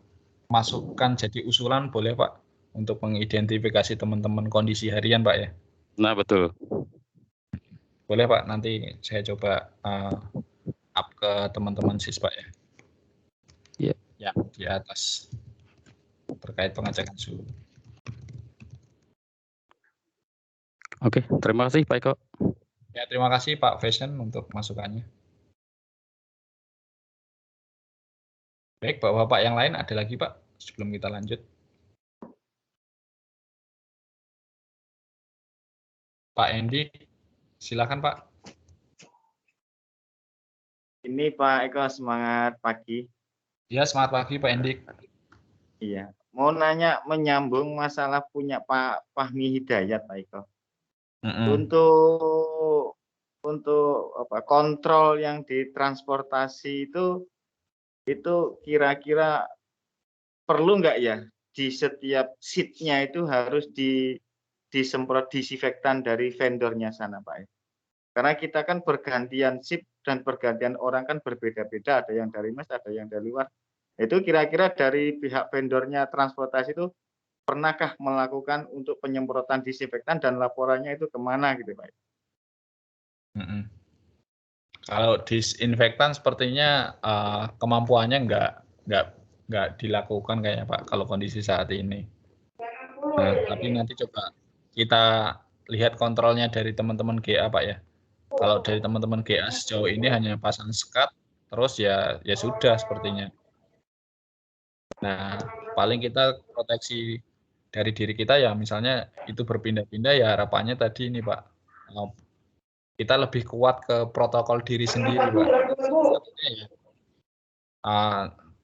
masukkan jadi usulan boleh Pak, untuk mengidentifikasi teman-teman kondisi harian Pak ya. Nah, betul. Boleh Pak, nanti saya coba up ke teman-teman siswa ya. Iya. Ya, di atas terkait pengecekan suhu. Oke, terima kasih Pak Eko. Ya, terima kasih Pak Fashion untuk masukannya. Baik, Bapak-Bapak yang lain ada lagi Pak sebelum kita lanjut? Pak Endi, silakan Pak. Ini Pak Eko, semangat pagi. Ya, semangat pagi Pak Endi. Iya, mau nanya menyambung masalah punya Pak Fahmi Hidayat Pak Eko. Untuk apa, kontrol yang di transportasi itu kira-kira perlu nggak ya di setiap seatnya itu harus disemprot disinfektan dari vendornya sana Pak Eko. Karena kita kan bergantian shift dan bergantian orang kan berbeda-beda, ada yang dari mes, ada yang dari luar. Itu kira-kira dari pihak vendornya transportasi itu pernahkah melakukan untuk penyemprotan disinfektan dan laporannya itu kemana gitu Pak? Kalau disinfektan sepertinya kemampuannya nggak dilakukan kayaknya Pak kalau kondisi saat ini. Nah, tapi nanti coba kita lihat kontrolnya dari teman-teman GA Pak ya. Kalau dari teman-teman GA sejauh ini hanya pasang sekat, terus ya sudah sepertinya. Nah, paling kita proteksi dari diri kita ya misalnya itu berpindah-pindah ya harapannya tadi ini Pak. Kita lebih kuat ke protokol diri sendiri Pak.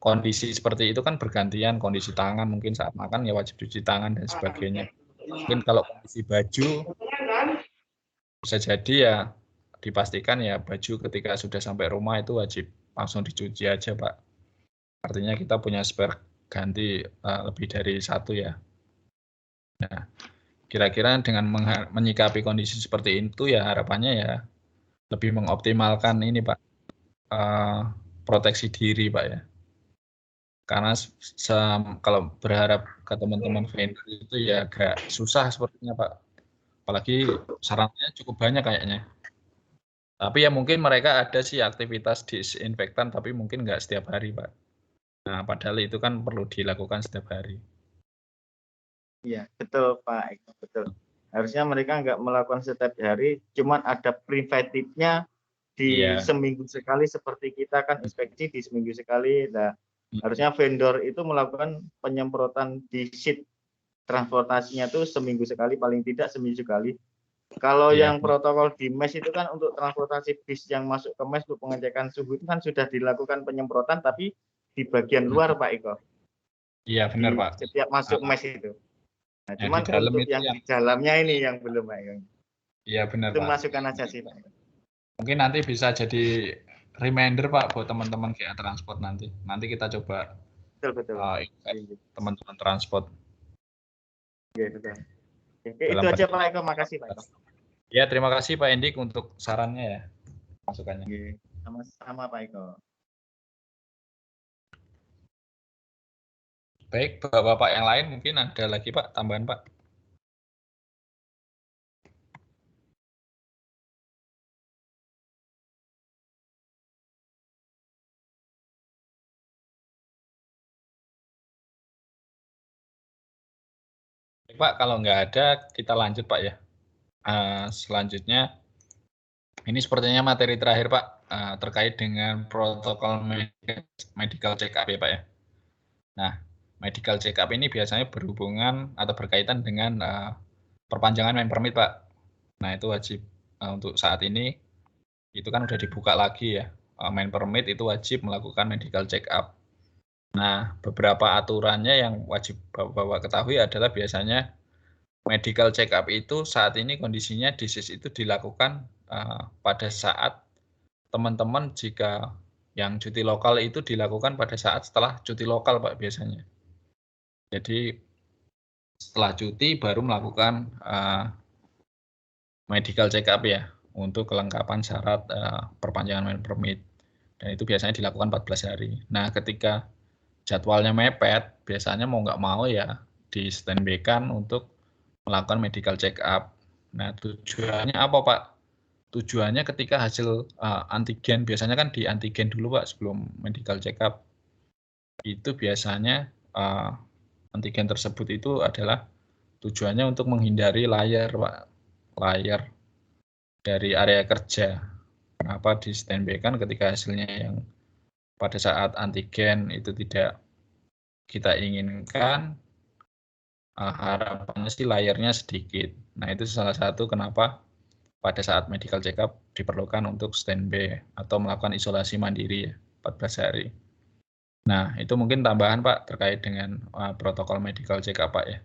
Kondisi seperti itu kan bergantian, kondisi tangan mungkin saat makan ya wajib cuci tangan dan sebagainya. Mungkin kalau kondisi baju bisa jadi ya dipastikan ya baju ketika sudah sampai rumah itu wajib langsung dicuci aja Pak. Artinya kita punya spare ganti lebih dari satu ya. Nah, kira-kira dengan menyikapi kondisi seperti itu ya harapannya ya lebih mengoptimalkan ini Pak, proteksi diri Pak ya. Karena kalau berharap ke teman-teman vendor itu ya agak susah sepertinya Pak. Apalagi sarannya cukup banyak kayaknya. Tapi ya mungkin mereka ada sih aktivitas disinfektan tapi mungkin nggak setiap hari Pak. Nah, padahal itu kan perlu dilakukan setiap hari. Iya, betul Pak Eko, betul. Harusnya mereka nggak melakukan setiap hari, cuman ada preventifnya di seminggu sekali seperti kita kan inspeksi di seminggu sekali. Nah, harusnya vendor itu melakukan penyemprotan di seat transportasinya tuh seminggu sekali, paling tidak seminggu sekali. Kalau yang protokol di mes itu kan untuk transportasi bis yang masuk ke mes untuk pengecekan suhu itu kan sudah dilakukan penyemprotan tapi di bagian luar Pak Eko. Iya benar Pak. Setiap masuk mes itu. Nah, cuman untuk yang di dalamnya ini yang belum Pak Eko. Iya benar itu Pak. Masukkan aja sih Pak. Mungkin nanti bisa jadi reminder Pak buat teman-teman GA Transport nanti. Nanti kita coba betul. Teman-teman transport. Iya betul. Oke, itu aja Pak Eko, makasih Pak Eko. Ya, terima kasih Pak Endik untuk sarannya ya, masukannya. Oke, sama-sama Pak Eko. Baik, Bapak-Bapak yang lain mungkin ada lagi Pak, tambahan Pak. Baik, Pak, kalau nggak ada, kita lanjut Pak ya. Selanjutnya, ini sepertinya materi terakhir Pak, terkait dengan protokol medical check-up ya Pak ya. Nah, medical check-up ini biasanya berhubungan atau berkaitan dengan perpanjangan main permit Pak. Nah, itu wajib untuk saat ini, itu kan udah dibuka lagi ya. Main permit itu wajib melakukan medical check-up. Nah, beberapa aturannya yang wajib Bapak ketahui adalah biasanya medical check-up itu saat ini kondisinya disease itu dilakukan pada saat teman-teman jika yang cuti lokal itu dilakukan pada saat setelah cuti lokal Pak biasanya. Jadi setelah cuti baru melakukan medical check-up ya untuk kelengkapan syarat perpanjangan main permit. Dan itu biasanya dilakukan 14 hari. Nah, ketika jadwalnya mepet, biasanya mau nggak mau ya di standby-kan untuk melakukan medical check-up. Nah, tujuannya apa, Pak? Tujuannya ketika hasil antigen, biasanya kan di antigen dulu, Pak, sebelum medical check up. Itu biasanya antigen tersebut itu adalah tujuannya untuk menghindari layar, Pak. Layar dari area kerja. Kenapa di standby kan ketika hasilnya yang pada saat antigen itu tidak kita inginkan, harapannya sih layarnya sedikit. Nah, itu salah satu kenapa pada saat medical check up diperlukan untuk standby atau melakukan isolasi mandiri ya, 14 hari. Nah, itu mungkin tambahan Pak terkait dengan protokol medical check up Pak ya.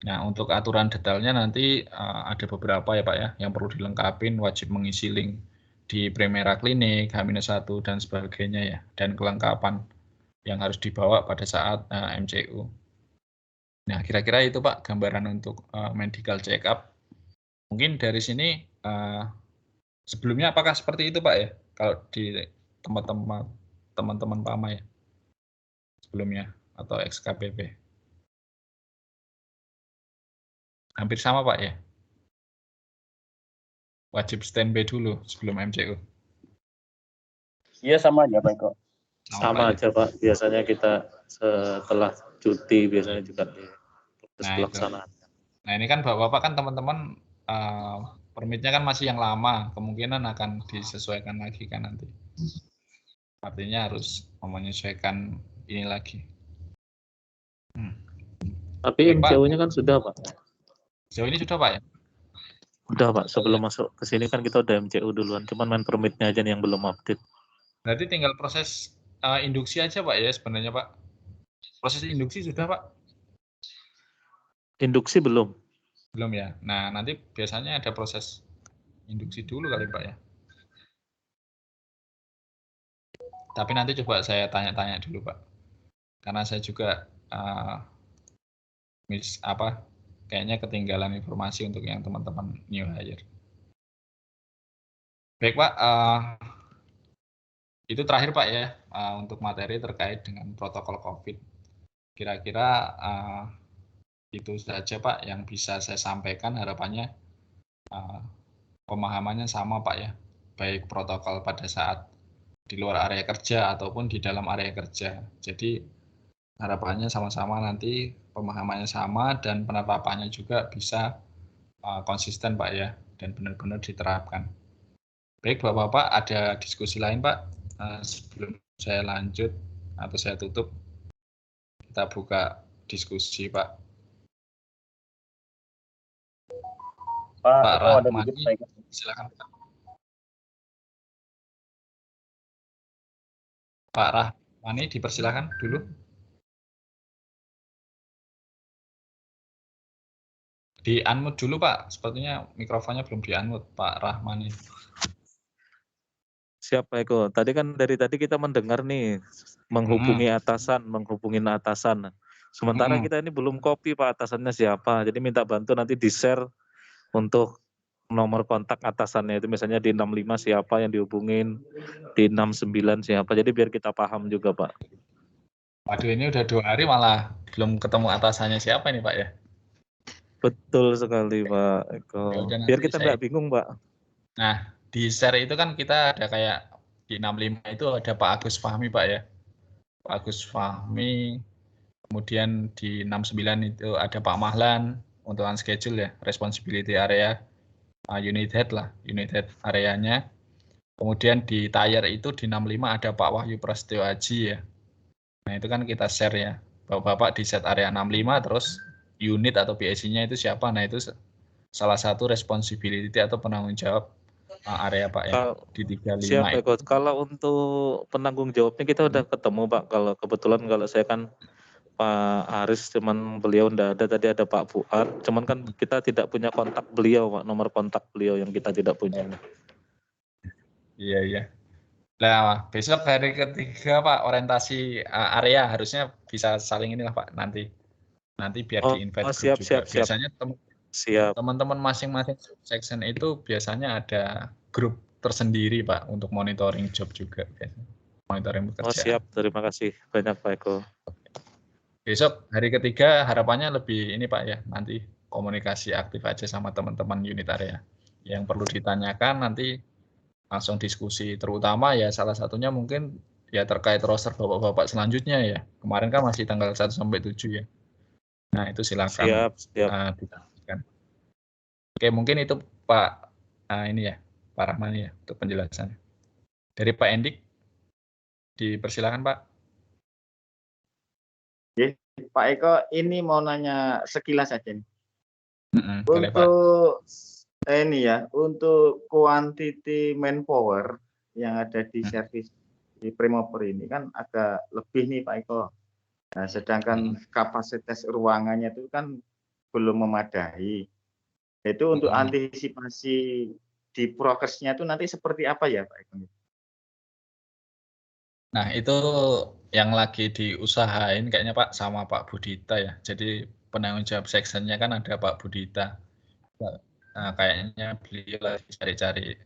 Nah, untuk aturan detailnya nanti ada beberapa ya Pak ya, yang perlu dilengkapin, wajib mengisi link di Primera Klinik, H-1 dan sebagainya ya, dan kelengkapan yang harus dibawa pada saat MCU. Nah, kira-kira itu Pak gambaran untuk medical check up. Mungkin dari sini sebelumnya apakah seperti itu Pak ya? Kalau di teman-teman PAMA ya sebelumnya atau XKPP. Hampir sama Pak ya? Wajib standby dulu sebelum MCU. Iya sama aja Pak Eko. Sama aja Pak. Biasanya kita setelah cuti biasanya juga di pelaksanaan. Nah ini kan Bapak-Bapak kan teman-teman permitnya kan masih yang lama, kemungkinan akan disesuaikan lagi kan nanti. Artinya harus menyesuaikan ini lagi. Tapi MCU-nya kan sudah Pak. Sejauh ini sudah Pak ya? Udah Pak, sebelum masuk ke sini kan kita udah MCU duluan, cuman main permitnya aja nih yang belum update. Berarti tinggal proses induksi aja Pak ya sebenarnya Pak? Proses induksi sudah Pak? Induksi belum. Belum ya? Nah nanti biasanya ada proses induksi dulu kali Pak ya? Tapi nanti coba saya tanya-tanya dulu Pak. Karena saya juga kayaknya ketinggalan informasi untuk yang teman-teman new hire. Baik Pak, itu terakhir Pak ya untuk materi terkait dengan protokol COVID. Kira-kira itu saja Pak yang bisa saya sampaikan, harapannya pemahamannya sama Pak ya, baik protokol pada saat di luar area kerja ataupun di dalam area kerja. Jadi harapannya sama-sama nanti pemahamannya sama dan penerapannya juga bisa konsisten Pak ya, dan benar-benar diterapkan. Baik Bapak-Bapak, ada diskusi lain Pak? Sebelum saya lanjut atau saya tutup, kita buka diskusi Pak. Pak Rahmani, silakan Pak. Pak Rahmani, dipersilakan dulu. Di unmute dulu Pak, sepertinya mikrofonnya belum di unmute Pak Rahmani. Siapa Eko? Tadi kan dari tadi kita mendengar nih menghubungi atasan. Sementara kita ini belum copy Pak atasannya siapa. Jadi minta bantu nanti di-share untuk nomor kontak atasannya itu, misalnya di 65 siapa yang dihubungin, di 69 siapa. Jadi biar kita paham juga Pak. Waduh, ini udah 2 hari malah belum ketemu atasannya siapa ini Pak ya? Betul sekali Pak Eko. Biar kita nggak bingung Pak. Nah, di share itu kan kita ada kayak di 65 itu ada Pak Agus Fahmi Pak ya. Pak Agus Fahmi. Kemudian di 69 itu ada Pak Mahlan untuk unschedule ya, responsibility area, unit head lah, unit head areanya. Kemudian di tire itu di 65 ada Pak Wahyu Prasetyo Aji ya. Nah itu kan kita share ya, Bapak-Bapak di set area 65 terus unit atau PIC-nya itu siapa. Nah itu salah satu responsibility atau penanggung jawab area Pak ya, di 35 siap Eko. Kalau untuk penanggung jawabnya kita udah ketemu Pak. Kalau kebetulan kalau saya kan Pak Aris, cuman beliau enggak ada, tadi ada Pak Fuad, cuman kan kita tidak punya kontak beliau Pak, nomor kontak beliau yang kita tidak punya. Iya. Nah, besok hari ketiga Pak, orientasi area harusnya bisa saling inilah Pak nanti biar di-invite siap, juga. siap. Biasanya teman-teman masing-masing section itu biasanya ada grup tersendiri Pak untuk monitoring job juga biasanya. Monitoring pekerjaan. Siap, terima kasih banyak Pak Eko. Besok hari ketiga harapannya lebih ini Pak ya, nanti komunikasi aktif aja sama teman-teman unit area. Yang perlu ditanyakan nanti langsung diskusi, terutama ya salah satunya mungkin ya terkait roster bapak-bapak selanjutnya ya. Kemarin kan masih tanggal 1 sampai 7 ya. Nah, itu silakan Siap. ditanyakan. Oke, mungkin itu Pak ini ya, Pak Rahmani ya untuk penjelasannya. Dari Pak Endik, dipersilakan Pak. Pak Eko, ini mau nanya sekilas aja nih. Boleh, Pak. Untuk ini ya, untuk quantity manpower yang ada di servis di Primoper ini kan agak lebih nih Pak Eko. Nah, sedangkan kapasitas ruangannya itu kan belum memadai. Itu untuk antisipasi di prokesnya itu nanti seperti apa ya Pak Eko? Nah, itu yang lagi diusahain kayaknya Pak sama Pak Budita ya. Jadi penanggung jawab sectionnya kan ada Pak Budita. Nah, kayaknya beliau lagi cari-cari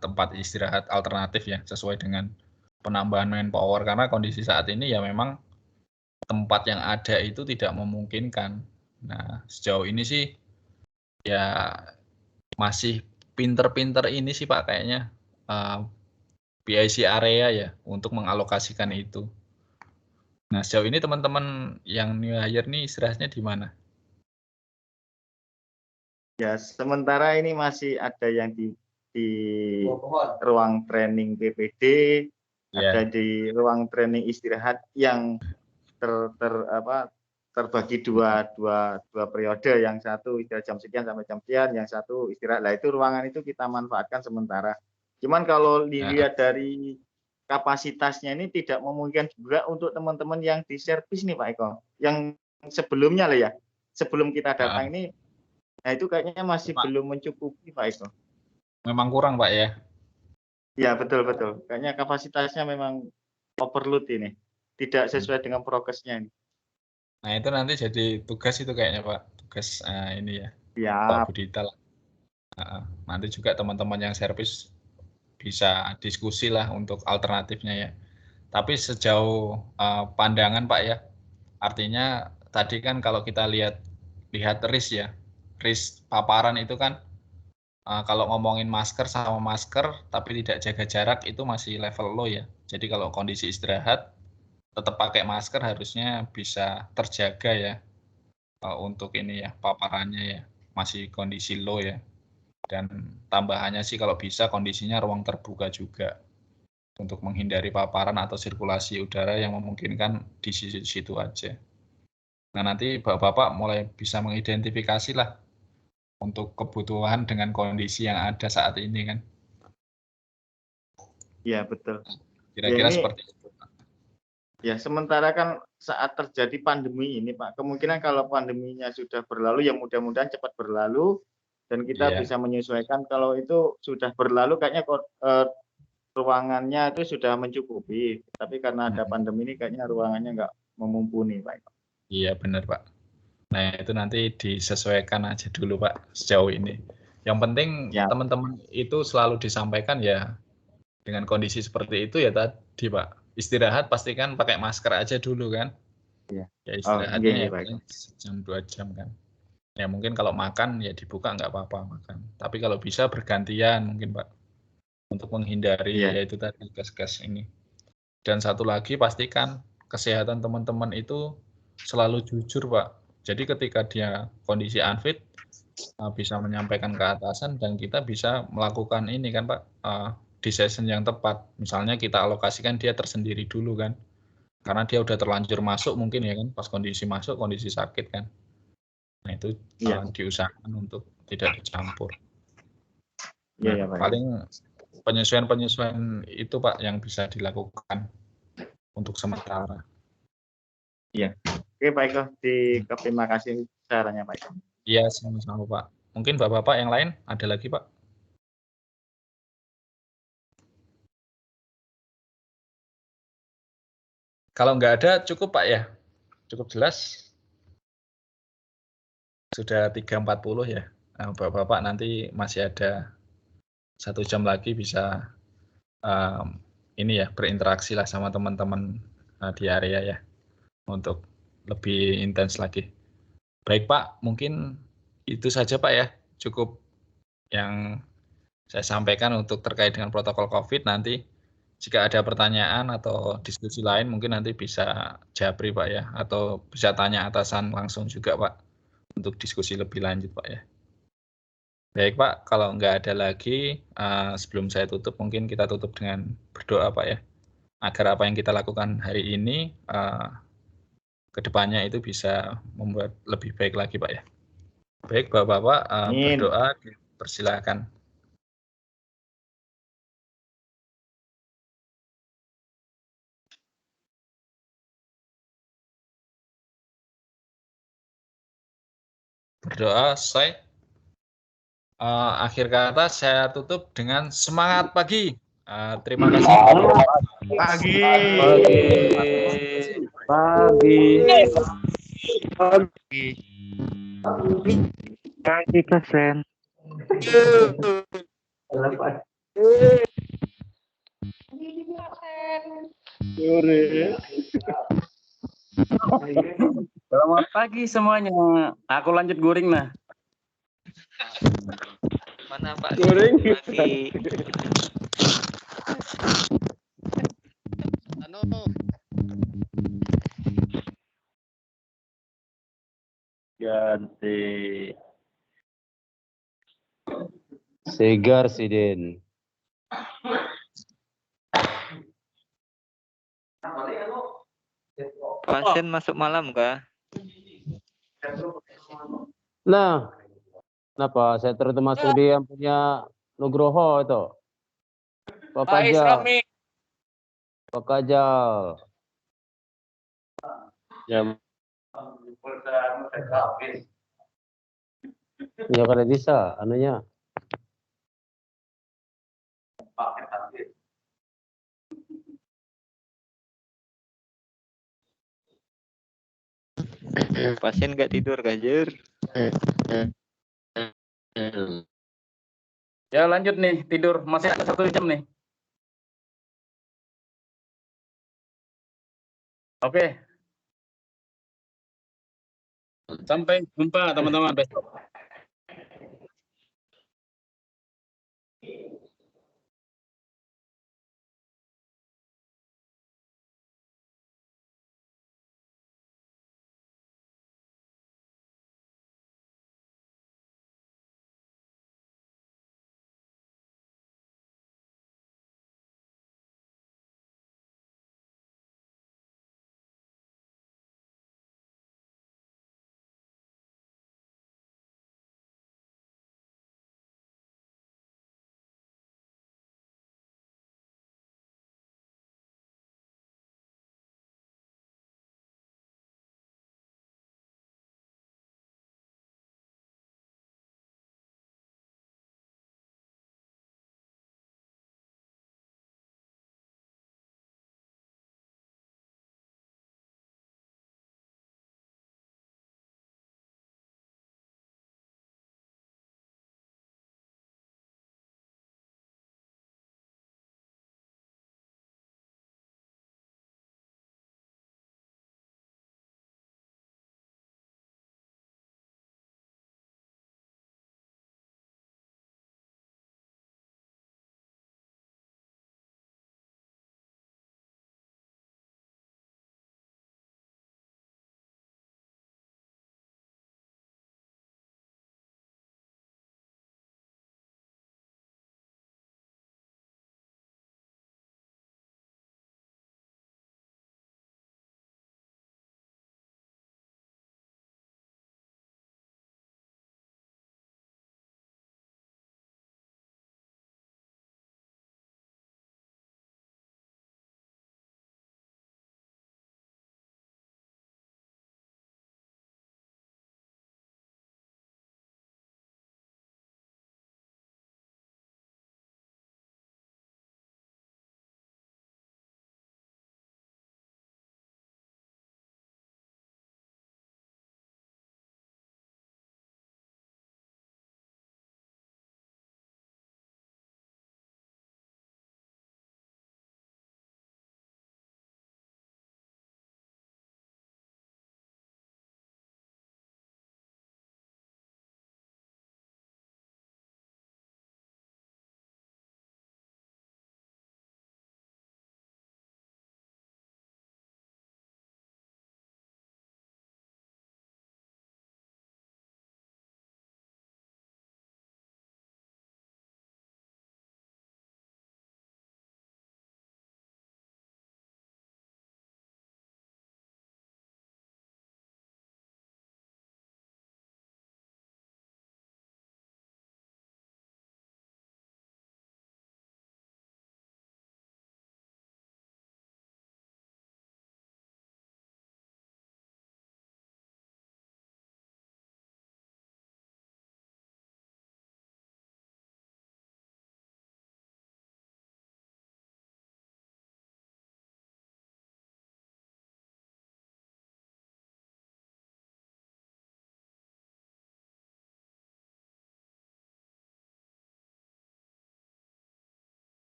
tempat istirahat alternatif ya, sesuai dengan penambahan manpower, karena kondisi saat ini ya memang tempat yang ada itu tidak memungkinkan. Nah, sejauh ini sih ya masih pinter-pinter ini sih Pak kayaknya PIC area ya untuk mengalokasikan itu. Nah, sejauh ini teman-teman yang new hire nih istirahatnya di mana? Ya, sementara ini masih ada yang di ruang training PPD, ada di ruang training istirahat yang terbagi dua periode, yang satu istirahat jam sekian sampai jam sekian, yang satu istirahat. Nah, itu ruangan itu kita manfaatkan sementara. Cuman kalau dilihat dari kapasitasnya ini tidak memungkinkan juga untuk teman-teman yang di servis nih Pak Eko. Yang sebelumnya lah ya, sebelum kita datang ini, nah itu kayaknya masih belum mencukupi Pak Eko. Memang kurang Pak ya? Ya betul. Kayaknya kapasitasnya memang overload ini. Tidak sesuai dengan prokesnya ini. Nah itu nanti jadi tugas itu kayaknya Pak. Tugas ini ya. Pak Budita lah. Nanti juga teman-teman yang servis bisa diskusi lah untuk alternatifnya ya. Tapi sejauh pandangan Pak ya. Artinya tadi kan kalau kita lihat risk ya. Risk paparan itu kan kalau ngomongin masker sama masker tapi tidak jaga jarak itu masih level low ya. Jadi kalau kondisi istirahat tetap pakai masker harusnya bisa terjaga ya untuk ini ya paparannya ya masih kondisi low ya. Dan tambahannya sih kalau bisa kondisinya ruang terbuka juga untuk menghindari paparan atau sirkulasi udara yang memungkinkan di situ aja. Nah nanti bapak-bapak mulai bisa mengidentifikasi lah untuk kebutuhan dengan kondisi yang ada saat ini kan. Iya betul. Kira-kira seperti itu. Ya sementara kan saat terjadi pandemi ini Pak, kemungkinan kalau pandeminya sudah berlalu ya mudah-mudahan cepat berlalu dan kita bisa menyesuaikan. Kalau itu sudah berlalu kayaknya ruangannya itu sudah mencukupi. Tapi karena ada pandemi ini kayaknya ruangannya nggak memumpuni Pak. Iya benar Pak. Nah itu nanti disesuaikan aja dulu Pak sejauh ini. Yang penting teman-teman itu selalu disampaikan ya dengan kondisi seperti itu ya tadi Pak. Istirahat pastikan pakai masker aja dulu kan. Ya istirahatnya ya sejam 2 jam kan. Ya mungkin kalau makan ya dibuka nggak apa-apa makan. Tapi kalau bisa bergantian mungkin Pak. Untuk menghindari ya itu tadi gas-gas ini. Dan satu lagi pastikan kesehatan teman-teman itu selalu jujur Pak. Jadi ketika dia kondisi unfit bisa menyampaikan ke atasan dan kita bisa melakukan ini kan Pak decision yang tepat. Misalnya kita alokasikan dia tersendiri dulu kan. Karena dia udah terlanjur masuk mungkin ya kan pas kondisi masuk kondisi sakit kan. Nah itu diusahakan untuk tidak dicampur. Nah, paling penyesuaian itu Pak yang bisa dilakukan untuk sementara. Iya. Oke Pak Eko, terima kasih sarannya Pak Eko. Iya sama-sama Pak. Mungkin Bapak-Bapak yang lain ada lagi Pak? Kalau nggak ada cukup Pak ya? Cukup jelas? Sudah 3.40 ya. Nah, Bapak-Bapak nanti masih ada 1 jam lagi bisa ini ya berinteraksi lah sama teman-teman di area ya untuk lebih intens lagi. Baik Pak, mungkin Itu saja Pak ya, cukup yang saya sampaikan untuk terkait dengan protokol COVID. Nanti jika ada pertanyaan atau diskusi lain mungkin nanti bisa japri Pak ya, atau bisa tanya atasan langsung juga Pak untuk diskusi lebih lanjut Pak ya. Baik Pak, kalau nggak ada lagi sebelum saya tutup mungkin kita tutup dengan berdoa Pak ya, agar apa yang kita lakukan hari ini kedepannya itu bisa membuat lebih baik lagi Pak ya. Baik Bapak-Bapak, berdoa, persilakan. Berdoa selesai. Akhir kata saya tutup dengan semangat pagi. Terima kasih. Pagi. Pagi keren. Selamat pagi semuanya. Aku lanjut guring nah. Mana Pak? Guring. Pagi. Ganti. Segar Sidin. Pasien masuk malam kah? Nah, kenapa saya termasuk di yang punya Nugroho itu? Pak Kajal. Pak Kajal. Ya kalau bisa, anunya. Pasien nggak tidur Kajer. Ya lanjut nih tidur, masih ada 1 jam nih. Oke. Sampai jumpa teman-teman besok.